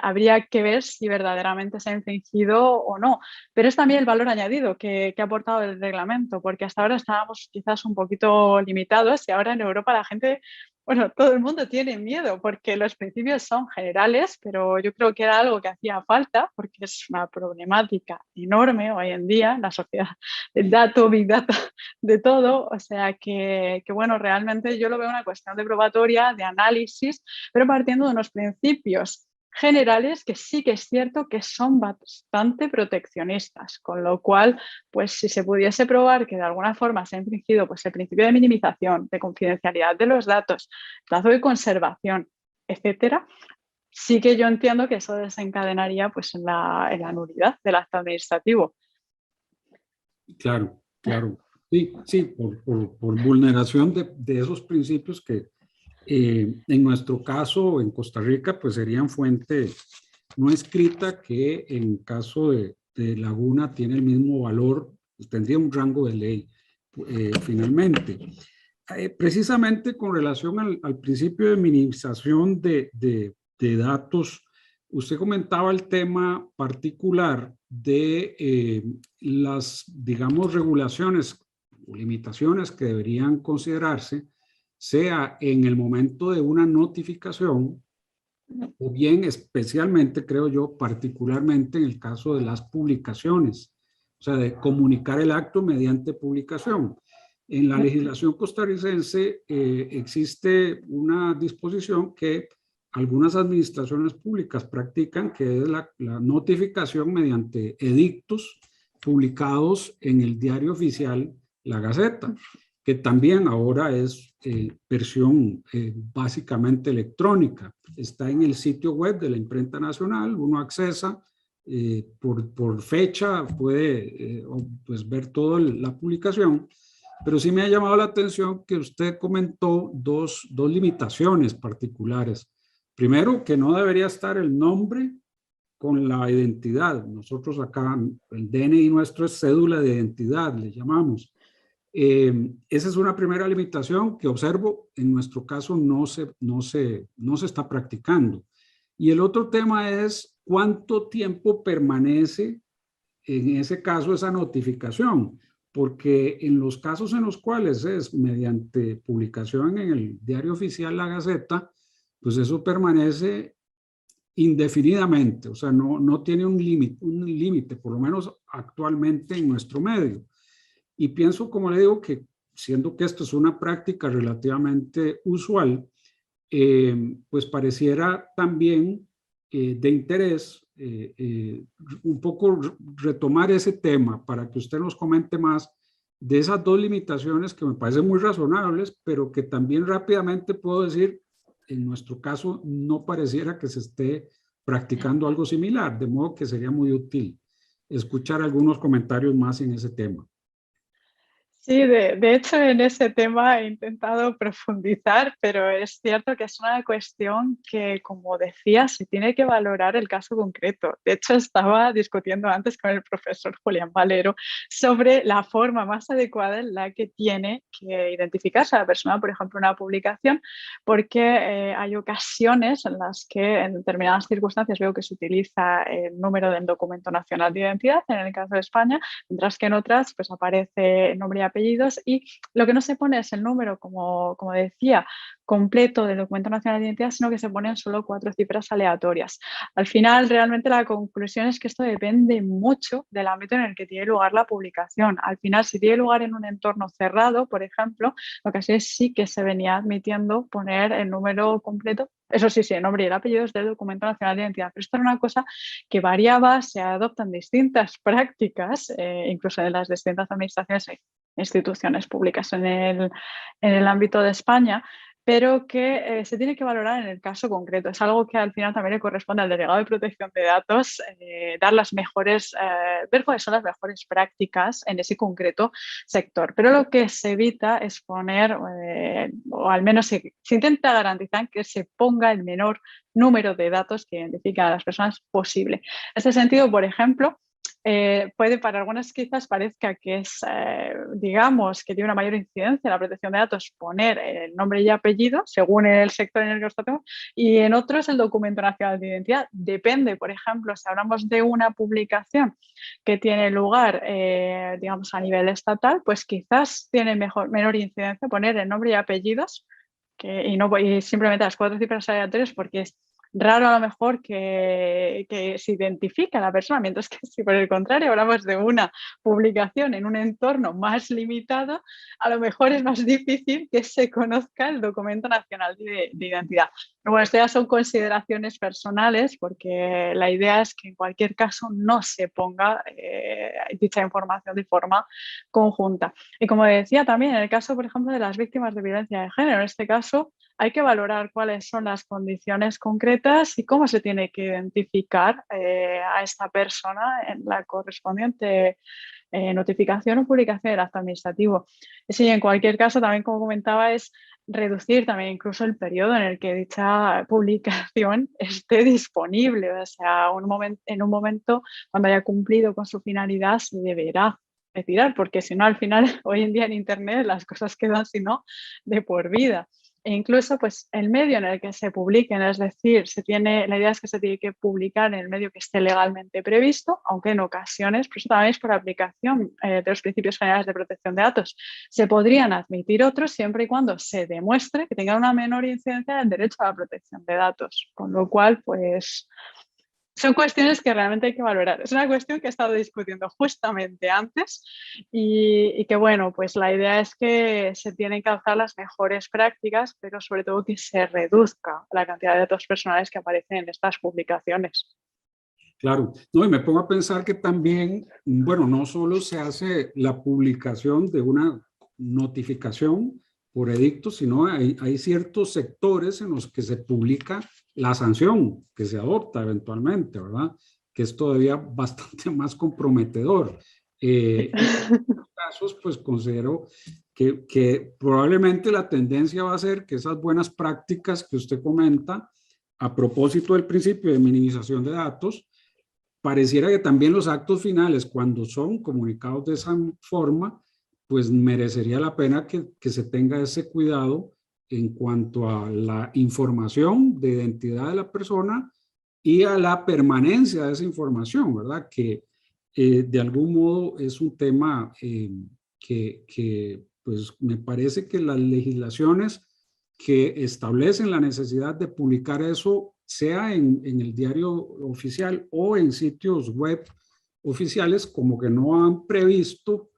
B: habría que ver si verdaderamente se ha infringido o no. Pero es también el valor añadido que ha aportado el reglamento, porque hasta ahora estábamos quizás un poquito limitados y ahora en Europa la gente, bueno, todo el mundo tiene miedo porque los principios son generales, pero yo creo que era algo que hacía falta porque es una problemática enorme hoy en día en la sociedad del dato, big data, de todo. O sea que bueno, realmente yo lo veo una cuestión de probatoria, de análisis, pero partiendo de unos principios generales que sí que es cierto que son bastante proteccionistas, con lo cual, pues si se pudiese probar que de alguna forma se ha infringido pues, el principio de minimización, de confidencialidad de los datos, plazo de conservación, etcétera, sí que yo entiendo que eso desencadenaría pues, en la nulidad del acto administrativo.
A: Claro, claro. Sí, por vulneración de esos principios que en nuestro caso, en Costa Rica, pues serían fuente no escrita que en caso de Laguna tiene el mismo valor, pues tendría un rango de ley finalmente. Precisamente con relación al principio de minimización de datos, usted comentaba el tema particular de las, digamos, regulaciones o limitaciones que deberían considerarse, sea en el momento de una notificación, o bien especialmente, creo yo, particularmente en el caso de las publicaciones, o sea, de comunicar el acto mediante publicación. En la legislación costarricense existe una disposición que algunas administraciones públicas practican, que es la notificación mediante edictos publicados en el diario oficial La Gaceta, que también ahora es versión básicamente electrónica. Está en el sitio web de la Imprenta Nacional, uno accesa por fecha, puede pues ver toda la publicación, pero sí me ha llamado la atención que usted comentó dos limitaciones particulares. Primero, que no debería estar el nombre con la identidad. Nosotros acá, el DNI nuestro es cédula de identidad, le llamamos. Esa es una primera limitación que observo, en nuestro caso no se está practicando. Y el otro tema es cuánto tiempo permanece en ese caso esa notificación, porque en los casos en los cuales es mediante publicación en el diario oficial La Gaceta, pues eso permanece indefinidamente, o sea, no tiene un límite, por lo menos actualmente en nuestro medio. Y pienso, como le digo, que siendo que esto es una práctica relativamente usual, pues pareciera también de interés un poco retomar ese tema para que usted nos comente más de esas dos limitaciones que me parecen muy razonables, pero que también rápidamente puedo decir, en nuestro caso no pareciera que se esté practicando algo similar, de modo que sería muy útil escuchar algunos comentarios más en ese tema.
B: Sí, de hecho en ese tema he intentado profundizar, pero es cierto que es una cuestión que, como decía, se tiene que valorar el caso concreto. De hecho, estaba discutiendo antes con el profesor Julián Valero sobre la forma más adecuada en la que tiene que identificarse a la persona, por ejemplo, en una publicación, porque hay ocasiones en las que en determinadas circunstancias veo que se utiliza el número del documento nacional de identidad, en el caso de España, mientras que en otras pues aparece el nombre y apellidos, y lo que no se pone es el número, como decía, completo del documento nacional de identidad, sino que se ponen solo 4 cifras aleatorias. Al final, realmente la conclusión es que esto depende mucho del ámbito en el que tiene lugar la publicación. Al final, si tiene lugar en un entorno cerrado, por ejemplo, lo que sí que se venía admitiendo poner el número completo, eso sí, el nombre y el apellido es del documento nacional de identidad, pero esto era una cosa que variaba, se adoptan distintas prácticas, incluso en las distintas administraciones e instituciones públicas en el ámbito de España, pero que se tiene que valorar en el caso concreto. Es algo que al final también le corresponde al delegado de protección de datos, dar las mejores, ver cuáles son las mejores prácticas en ese concreto sector. Pero lo que se evita es poner, o al menos se intenta garantizar que se ponga el menor número de datos que identifican a las personas posible. En este sentido, por ejemplo, puede para algunas quizás parezca que es, digamos, que tiene una mayor incidencia en la protección de datos poner el nombre y apellido según el sector en el que os tratemos, y en otros el documento nacional de identidad. Depende, por ejemplo, si hablamos de una publicación que tiene lugar, digamos, a nivel estatal, pues quizás tiene menor incidencia poner el nombre y apellidos y simplemente las 4 cifras aleatorias, porque es raro a lo mejor que se identifique a la persona, mientras que si por el contrario hablamos de una publicación en un entorno más limitado, a lo mejor es más difícil que se conozca el documento nacional de identidad. Pero bueno, esto ya son consideraciones personales, porque la idea es que en cualquier caso no se ponga dicha información de forma conjunta. Y como decía también, en el caso, por ejemplo, de las víctimas de violencia de género, en este caso hay que valorar cuáles son las condiciones concretas y cómo se tiene que identificar a esta persona en la correspondiente notificación o publicación del acto administrativo. Sí, en cualquier caso, también como comentaba, es reducir también incluso el periodo en el que dicha publicación esté disponible. O sea, en un momento cuando haya cumplido con su finalidad se deberá retirar, porque si no, al final, hoy en día en Internet las cosas quedan, si no, de por vida. e incluso pues, el medio en el que se publiquen, es decir, la idea es que se tiene que publicar en el medio que esté legalmente previsto, aunque en ocasiones, pues también es por aplicación de los principios generales de protección de datos, se podrían admitir otros siempre y cuando se demuestre que tengan una menor incidencia del derecho a la protección de datos, con lo cual pues son cuestiones que realmente hay que valorar. Es una cuestión que he estado discutiendo justamente antes y que, bueno, pues la idea es que se tienen que alcanzar las mejores prácticas, pero sobre todo que se reduzca la cantidad de datos personales que aparecen en estas publicaciones.
A: Claro, no, y me pongo a pensar que también, bueno, no solo se hace la publicación de una notificación por edicto, sino hay ciertos sectores en los que se publica la sanción que se adopta eventualmente, ¿verdad? Que es todavía bastante más comprometedor. En estos casos, pues considero que probablemente la tendencia va a ser que esas buenas prácticas que usted comenta, a propósito del principio de minimización de datos, pareciera que también los actos finales, cuando son comunicados de esa forma, pues merecería la pena que se tenga ese cuidado en cuanto a la información de identidad de la persona y a la permanencia de esa información, ¿verdad? Que de algún modo es un tema que pues me parece que las legislaciones que establecen la necesidad de publicar eso, sea en el diario oficial o en sitios web oficiales, como que no han previsto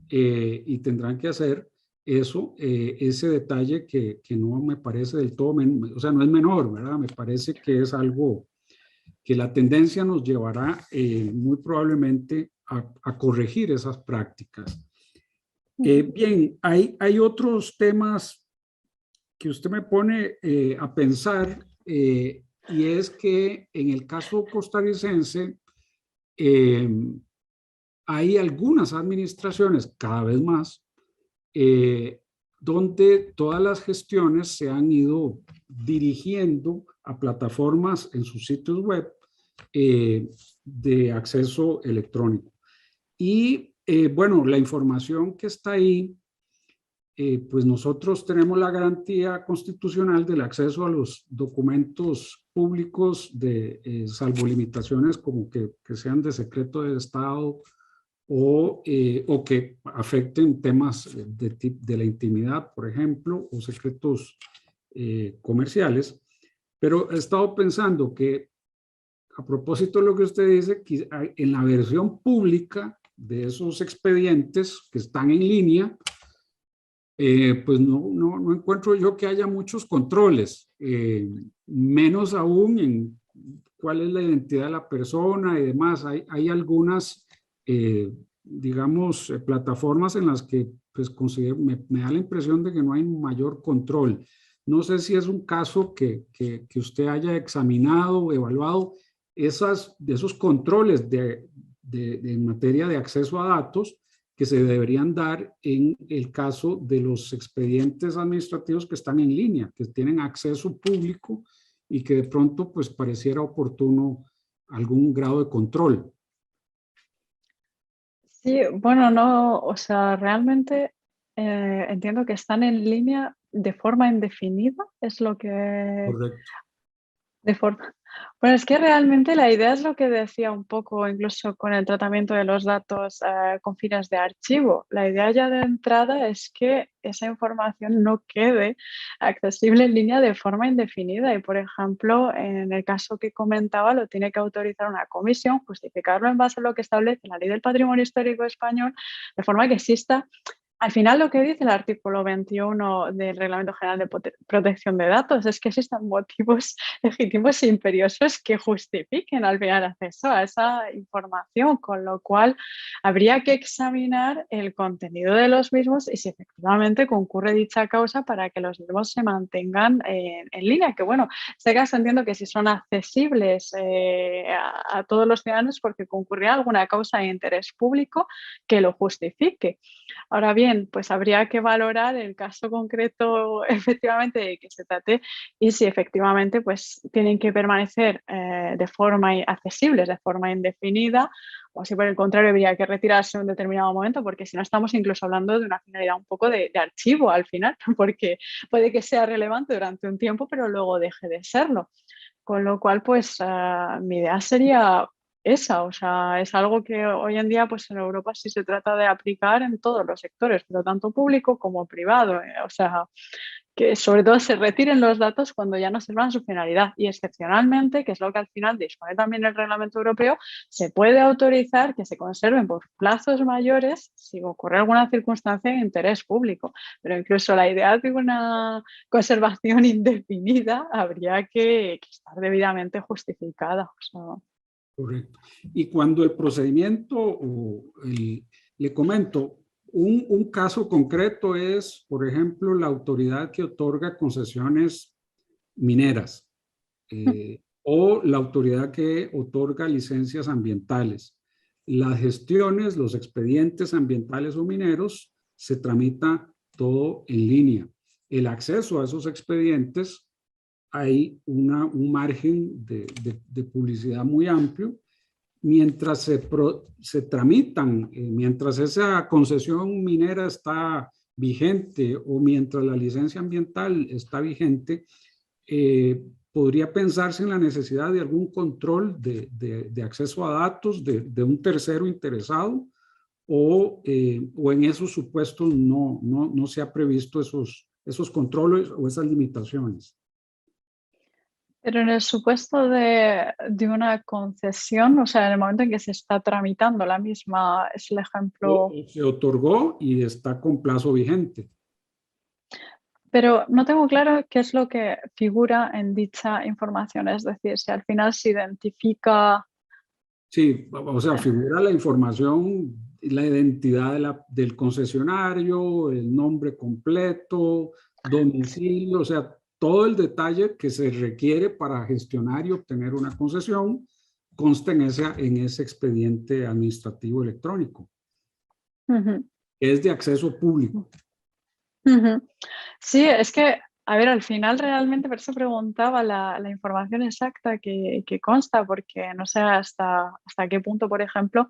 A: y tendrán que hacer eso, ese detalle que no me parece del todo, o sea, no es menor, ¿verdad? Me parece que es algo que la tendencia nos llevará muy probablemente a corregir esas prácticas. Bien, hay otros temas que usted me pone a pensar y es que en el caso costarricense hay algunas administraciones, cada vez más, donde todas las gestiones se han ido dirigiendo a plataformas en sus sitios web de acceso electrónico. Y bueno, la información que está ahí, pues nosotros tenemos la garantía constitucional del acceso a los documentos públicos salvo limitaciones como que sean de secreto de Estado o que afecten temas de la intimidad, por ejemplo, o secretos comerciales. Pero he estado pensando que, a propósito de lo que usted dice, que en la versión pública de esos expedientes que están en línea, pues no encuentro yo que haya muchos controles, menos aún en cuál es la identidad de la persona y demás. Hay algunas, digamos, plataformas en las que pues, me da la impresión de que no hay mayor control. No sé si es un caso que usted haya examinado o evaluado de esos controles en materia de acceso a datos que se deberían dar en el caso de los expedientes administrativos que están en línea, que tienen acceso público y que de pronto pues pareciera oportuno algún grado de control.
B: Sí, bueno, no, o sea, realmente entiendo que están en línea de forma indefinida, es lo que
A: Correcto.
B: de forma. Bueno, es que realmente la idea es lo que decía un poco, incluso con el tratamiento de los datos con fines de archivo. La idea ya de entrada es que esa información no quede accesible en línea de forma indefinida y, por ejemplo, en el caso que comentaba, lo tiene que autorizar una comisión, justificarlo en base a lo que establece la Ley del Patrimonio Histórico Español, de forma que exista. Al final, lo que dice el artículo 21 del Reglamento General de Protección de Datos es que existan motivos legítimos e imperiosos que justifiquen al final acceso a esa información, con lo cual habría que examinar el contenido de los mismos y si efectivamente concurre dicha causa para que los mismos se mantengan en línea. Que bueno, este caso entiendo que si son accesibles a todos los ciudadanos porque concurrirá alguna causa de interés público que lo justifique. Ahora bien, también pues habría que valorar el caso concreto efectivamente de que se trate y si efectivamente pues tienen que permanecer de forma accesibles, de forma indefinida, o si por el contrario habría que retirarse en un determinado momento, porque si no estamos incluso hablando de una finalidad un poco de archivo al final, porque puede que sea relevante durante un tiempo, pero luego deje de serlo. Con lo cual, pues mi idea sería esa, o sea, es algo que hoy en día, pues en Europa sí se trata de aplicar en todos los sectores, pero tanto público como privado, o sea, que sobre todo se retiren los datos cuando ya no sirvan su finalidad y excepcionalmente, que es lo que al final dispone también el reglamento europeo, se puede autorizar que se conserven por plazos mayores si ocurre alguna circunstancia de interés público, pero incluso la idea de una conservación indefinida habría que estar debidamente justificada. O sea,
A: Correcto. Y cuando el procedimiento, le comento, un caso concreto es, por ejemplo, la autoridad que otorga concesiones mineras o la autoridad que otorga licencias ambientales. Las gestiones, los expedientes ambientales o mineros se tramita todo en línea. El acceso a esos expedientes hay un margen de publicidad muy amplio mientras se tramitan, mientras esa concesión minera está vigente o mientras la licencia ambiental está vigente, podría pensarse en la necesidad de algún control de acceso a datos de un tercero interesado o en esos supuestos no se ha previsto esos controles o esas limitaciones.
B: pero en el supuesto de una concesión, o sea, en el momento en que se está tramitando la misma, es el ejemplo.
A: Se otorgó y está con plazo vigente.
B: Pero no tengo claro qué es lo que figura en dicha información, es decir, si al final se identifica.
A: Sí, o sea, figura la información, la identidad del concesionario, el nombre completo, domicilio, o sea, todo el detalle que se requiere para gestionar y obtener una concesión consta en ese expediente administrativo electrónico,
B: Ujú,
A: que es de acceso público.
B: ujú. Sí, es que, a ver, al final realmente por eso preguntaba la información exacta que consta, porque no sé hasta qué punto, por ejemplo,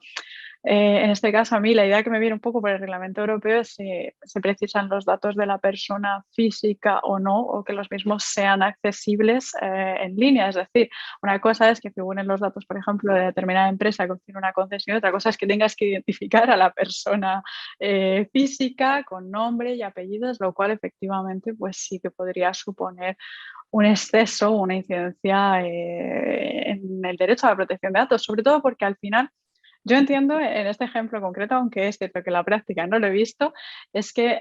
B: en este caso, a mí la idea que me viene un poco por el reglamento europeo es si se precisan los datos de la persona física o no, o que los mismos sean accesibles en línea. Es decir, una cosa es que figuren los datos, por ejemplo, de determinada empresa que obtiene una concesión, otra cosa es que tengas que identificar a la persona física con nombre y apellidos, lo cual efectivamente pues sí que podría suponer un exceso, una incidencia en el derecho a la protección de datos, sobre todo porque al final yo entiendo en este ejemplo concreto, aunque es cierto que en la práctica no lo he visto, es que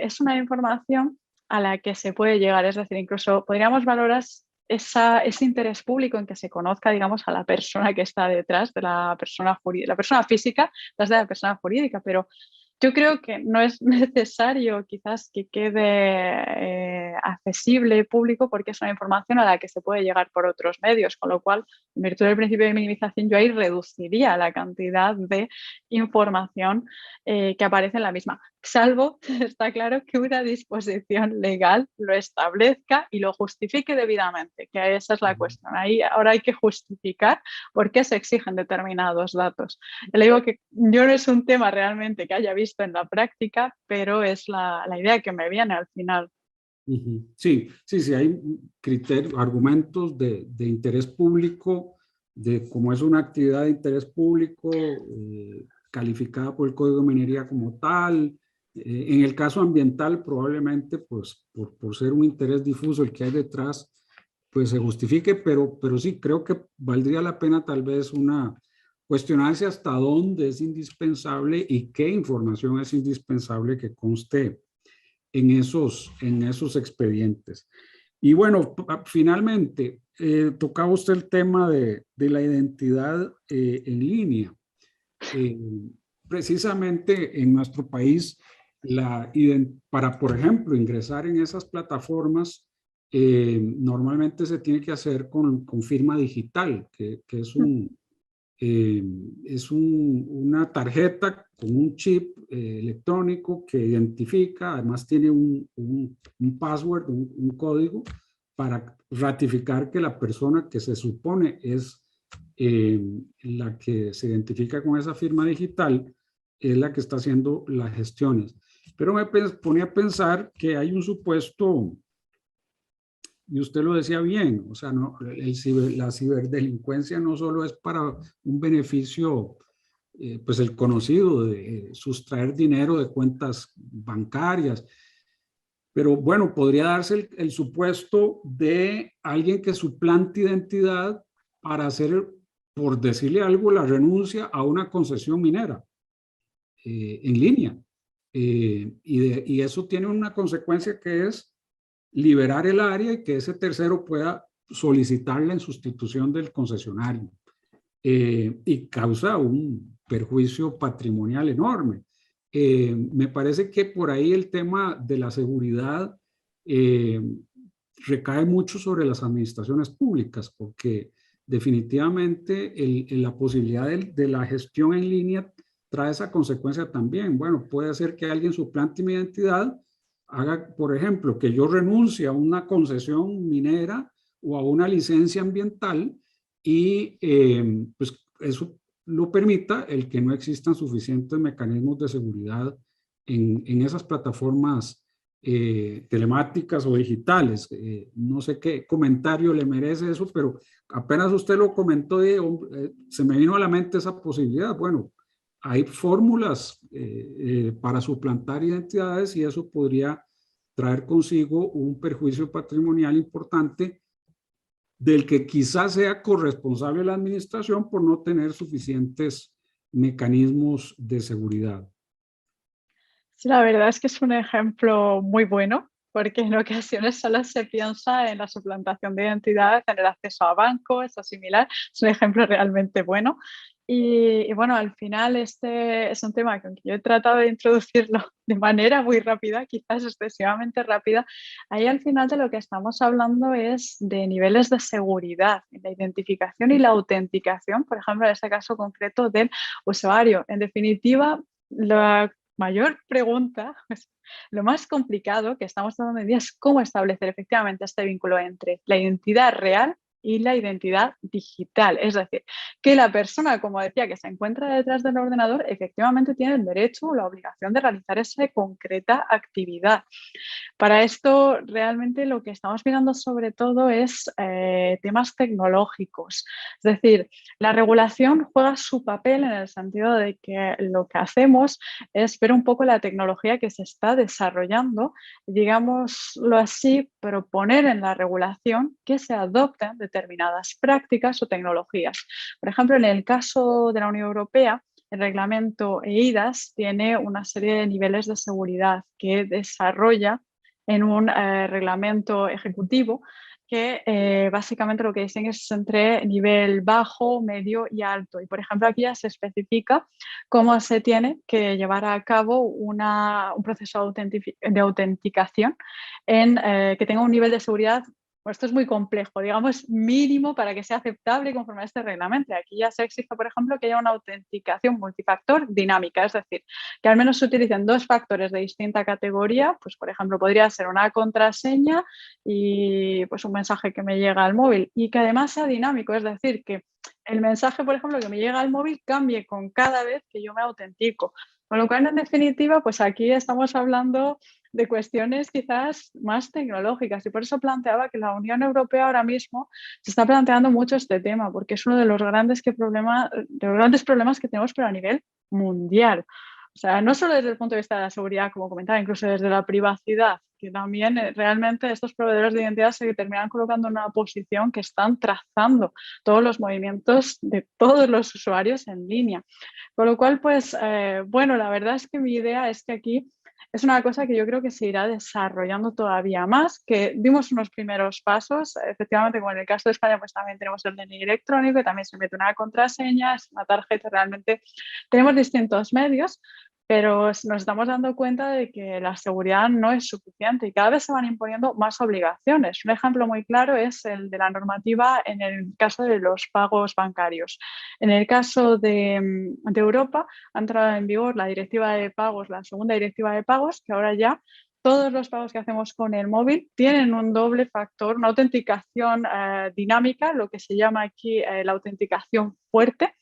B: es una información a la que se puede llegar, es decir, incluso podríamos valorar ese interés público en que se conozca, digamos, a la persona que está detrás de la persona jurídica, la persona física, detrás de la persona jurídica, pero yo creo que no es necesario quizás que quede accesible público porque es una información a la que se puede llegar por otros medios, con lo cual, en virtud del principio de minimización, yo ahí reduciría la cantidad de información que aparece en la misma, salvo, está claro, que una disposición legal lo establezca y lo justifique debidamente, que esa es la cuestión. Ahí ahora hay que justificar por qué se exigen determinados datos. Le digo que yo no es un tema realmente que haya visto en la práctica, pero es la idea que me viene al final.
A: Sí, hay criterios, argumentos de interés público, de cómo es una actividad de interés público calificada por el Código de Minería como tal. En el caso ambiental, probablemente, pues, por ser un interés difuso el que hay detrás, pues se justifique, pero sí, creo que valdría la pena tal vez cuestionarse hasta dónde es indispensable y qué información es indispensable que conste en esos expedientes. Y bueno, finalmente, tocaba usted el tema de la identidad en línea. Eh, Precisamente en nuestro país, para, por ejemplo, ingresar en esas plataformas, normalmente se tiene que hacer con firma digital, que es Es una tarjeta con un chip electrónico que identifica, además tiene un password, un código para ratificar que la persona que se supone es la que se identifica con esa firma digital es la que está haciendo las gestiones. Pero me ponía a pensar que hay un supuesto, y usted lo decía bien, o sea, no, la ciberdelincuencia no solo es para un beneficio, pues el conocido de sustraer dinero de cuentas bancarias, pero bueno, podría darse el supuesto de alguien que suplante identidad para hacer, por decirle algo, la renuncia a una concesión minera en línea. Y eso tiene una consecuencia que es liberar el área y que ese tercero pueda solicitarla en sustitución del concesionario. Y causa un perjuicio patrimonial enorme. Me parece que por ahí el tema de la seguridad eh, recae mucho sobre las administraciones públicas, porque definitivamente la posibilidad de la gestión en línea trae esa consecuencia también. Bueno, puede ser que alguien suplante mi identidad, haga, por ejemplo, que yo renuncie a una concesión minera o a una licencia ambiental y pues eso lo permita el que no existan suficientes mecanismos de seguridad en esas plataformas telemáticas o digitales. No sé qué comentario le merece eso, pero apenas usted lo comentó, se me vino a la mente esa posibilidad. Bueno, hay fórmulas para suplantar identidades y eso podría traer consigo un perjuicio patrimonial importante del que quizás sea corresponsable la administración por no tener suficientes mecanismos de seguridad.
B: Sí, la verdad es que es un ejemplo muy bueno, porque en ocasiones solo se piensa en la suplantación de identidades, en el acceso a bancos o similar. Es un ejemplo realmente bueno. Y bueno, al final este es un tema que aunque yo he tratado de introducirlo de manera muy rápida, quizás excesivamente rápida, ahí al final de lo que estamos hablando es de niveles de seguridad, la identificación y la autenticación, por ejemplo, en este caso concreto del usuario. En definitiva, la mayor pregunta, lo más complicado que estamos tratando hoy día es cómo establecer efectivamente este vínculo entre la identidad real y la identidad digital. Es decir, que la persona, como decía, que se encuentra detrás del ordenador, efectivamente tiene el derecho o la obligación de realizar esa concreta actividad. Para esto, realmente lo que estamos mirando sobre todo es temas tecnológicos. Es decir, la regulación juega su papel en el sentido de que lo que hacemos es ver un poco la tecnología que se está desarrollando, digámoslo así, proponer en la regulación que se adopten determinadas prácticas o tecnologías. Por ejemplo, en el caso de la Unión Europea, el reglamento EIDAS tiene una serie de niveles de seguridad que desarrolla en un reglamento ejecutivo que básicamente lo que dicen es entre nivel bajo, medio y alto. Y por ejemplo aquí ya se especifica cómo se tiene que llevar a cabo un proceso de autenticación que tenga un nivel de seguridad. Bueno, esto es muy complejo, digamos mínimo para que sea aceptable conforme a este reglamento. Aquí ya se exige, por ejemplo, que haya una autenticación multifactor dinámica, es decir, que al menos se utilicen dos factores de distinta categoría, pues por ejemplo podría ser una contraseña y pues un mensaje que me llega al móvil y que además sea dinámico, es decir, que el mensaje, por ejemplo, que me llega al móvil cambie con cada vez que yo me autentico. Con lo cual, en definitiva, pues aquí estamos hablando de cuestiones quizás más tecnológicas y por eso planteaba que la Unión Europea ahora mismo se está planteando mucho este tema porque es uno de los grandes problemas que tenemos pero a nivel mundial. O sea, no solo desde el punto de vista de la seguridad, como comentaba, incluso desde la privacidad, que también realmente estos proveedores de identidad se terminan colocando en una posición que están trazando todos los movimientos de todos los usuarios en línea. Con lo cual, pues, bueno, la verdad es que mi idea es que aquí es una cosa que yo creo que se irá desarrollando todavía más, que dimos unos primeros pasos, efectivamente, como en el caso de España, pues también tenemos el DNI electrónico y también se mete una contraseña, es una tarjeta, realmente tenemos distintos medios, pero nos estamos dando cuenta de que la seguridad no es suficiente y cada vez se van imponiendo más obligaciones. Un ejemplo muy claro es el de la normativa en el caso de los pagos bancarios. En el caso de Europa ha entrado en vigor la directiva de pagos, la segunda directiva de pagos, que ahora ya todos los pagos que hacemos con el móvil tienen un doble factor, una autenticación dinámica, lo que se llama aquí la autenticación fuerte,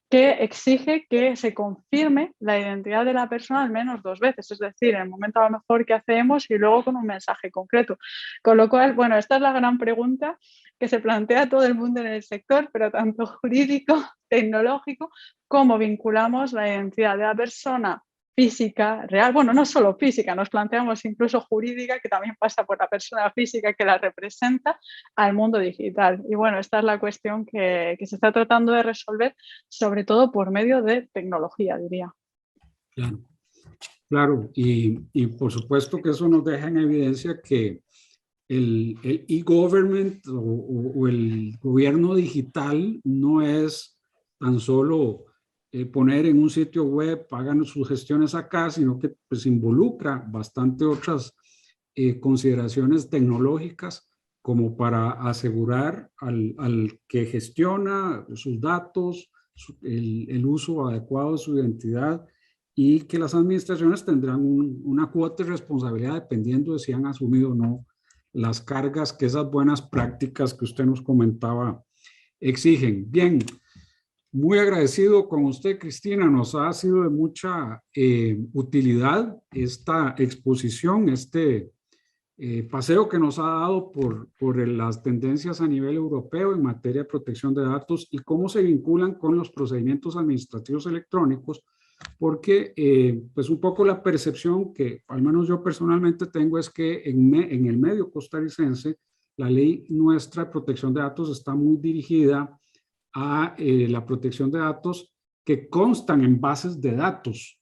B: que exige que se confirme la identidad de la persona al menos 2 veces, es decir, en el momento a lo mejor que hacemos y luego con un mensaje concreto. Con lo cual, bueno, esta es la gran pregunta que se plantea todo el mundo en el sector, pero tanto jurídico, tecnológico, cómo vinculamos la identidad de la persona física, real, bueno, no solo física, nos planteamos incluso jurídica, que también pasa por la persona física que la representa, al mundo digital. Y bueno, esta es la cuestión que se está tratando de resolver, sobre todo por medio de tecnología, diría.
A: Claro, claro. Y por supuesto que eso nos deja en evidencia que el e-government o el gobierno digital no es tan solo poner en un sitio web, hagan sus gestiones acá, sino que pues involucra bastante otras consideraciones tecnológicas como para asegurar al que gestiona sus datos, el uso adecuado de su identidad, y que las administraciones tendrán una cuota de responsabilidad dependiendo de si han asumido o no las cargas que esas buenas prácticas que usted nos comentaba exigen. Bien, muy agradecido con usted, Cristina. Nos ha sido de mucha utilidad esta exposición, este paseo que nos ha dado por las tendencias a nivel europeo en materia de protección de datos y cómo se vinculan con los procedimientos administrativos electrónicos, porque pues un poco la percepción que al menos yo personalmente tengo es que en el medio costarricense la ley nuestra de protección de datos está muy dirigida a la protección de datos que constan en bases de datos.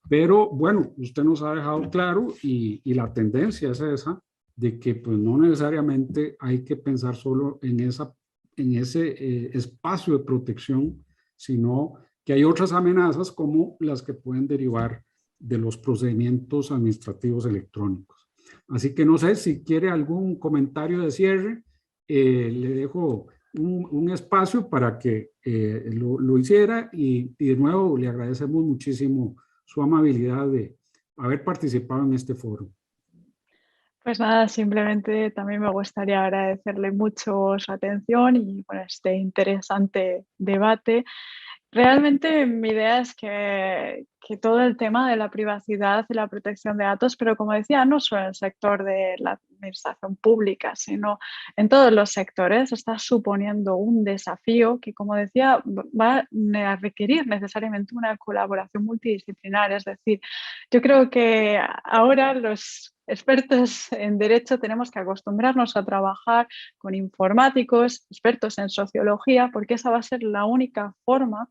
A: Pero bueno, usted nos ha dejado claro y la tendencia es esa, de que pues no necesariamente hay que pensar solo en ese espacio de protección, sino que hay otras amenazas como las que pueden derivar de los procedimientos administrativos electrónicos. Así que no sé si quiere algún comentario de cierre, le dejo un espacio para que lo hiciera y de nuevo le agradecemos muchísimo su amabilidad de haber participado en este foro.
B: Pues nada, simplemente también me gustaría agradecerle mucho su atención y bueno, este interesante debate. Realmente mi idea es que todo el tema de la privacidad y la protección de datos, pero como decía, no solo en el sector de la administración pública, sino en todos los sectores, está suponiendo un desafío que, como decía, va a requerir necesariamente una colaboración multidisciplinar. Es decir, yo creo que ahora los expertos en derecho tenemos que acostumbrarnos a trabajar con informáticos, expertos en sociología, porque esa va a ser la única forma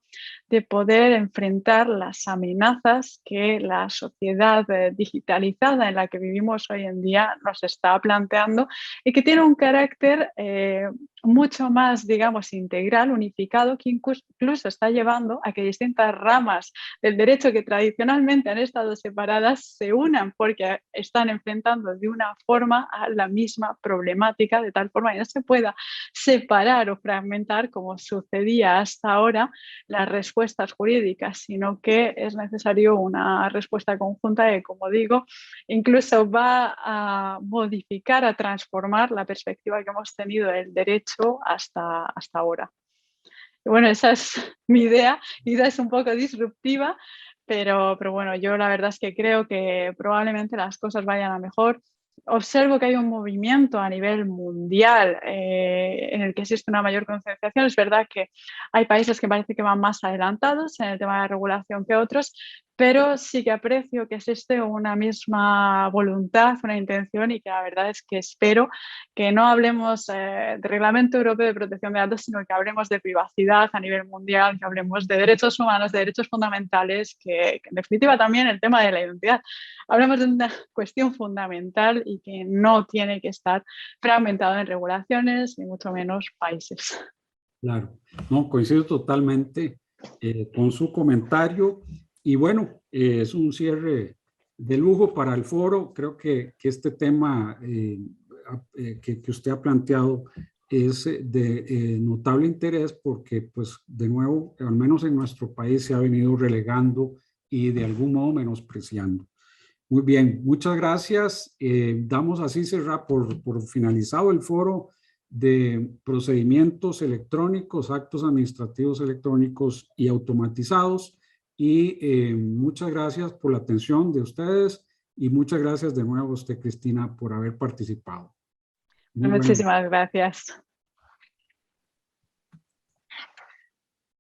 B: de poder enfrentar las amenazas que la sociedad digitalizada en la que vivimos hoy en día nos está planteando y que tiene un carácter mucho más, digamos, integral, unificado, que incluso está llevando a que distintas ramas del derecho que tradicionalmente han estado separadas se unan porque están enfrentando de una forma a la misma problemática, de tal forma que no se pueda separar o fragmentar como sucedía hasta ahora las respuestas jurídicas, sino que es necesario una respuesta conjunta que, como digo, incluso va a modificar, a transformar la perspectiva que hemos tenido del derecho hasta ahora. Y bueno, esa es mi idea, quizás es un poco disruptiva, pero bueno, yo la verdad es que creo que probablemente las cosas vayan a mejor. Observo que hay un movimiento a nivel mundial en el que existe una mayor concienciación. Es verdad que hay países que parece que van más adelantados en el tema de la regulación que otros, pero sí que aprecio que existe una misma voluntad, una intención y que la verdad es que espero que no hablemos de Reglamento Europeo de Protección de Datos, sino que hablemos de privacidad a nivel mundial, que hablemos de derechos humanos, de derechos fundamentales, que en definitiva también el tema de la identidad. Hablemos de una cuestión fundamental y que no tiene que estar fragmentado en regulaciones, ni mucho menos países.
A: Claro, no, coincido totalmente con su comentario Y bueno, es un cierre de lujo para el foro. Creo que este tema que usted ha planteado es de notable interés porque, pues, de nuevo, al menos en nuestro país se ha venido relegando y de algún modo menospreciando. Muy bien, muchas gracias. Damos así por finalizado el foro de procedimientos electrónicos, actos administrativos electrónicos y automatizados. Y muchas gracias por la atención de ustedes y muchas gracias de nuevo a usted, Cristina, por haber participado. Muy buenas.
B: Muchísimas gracias.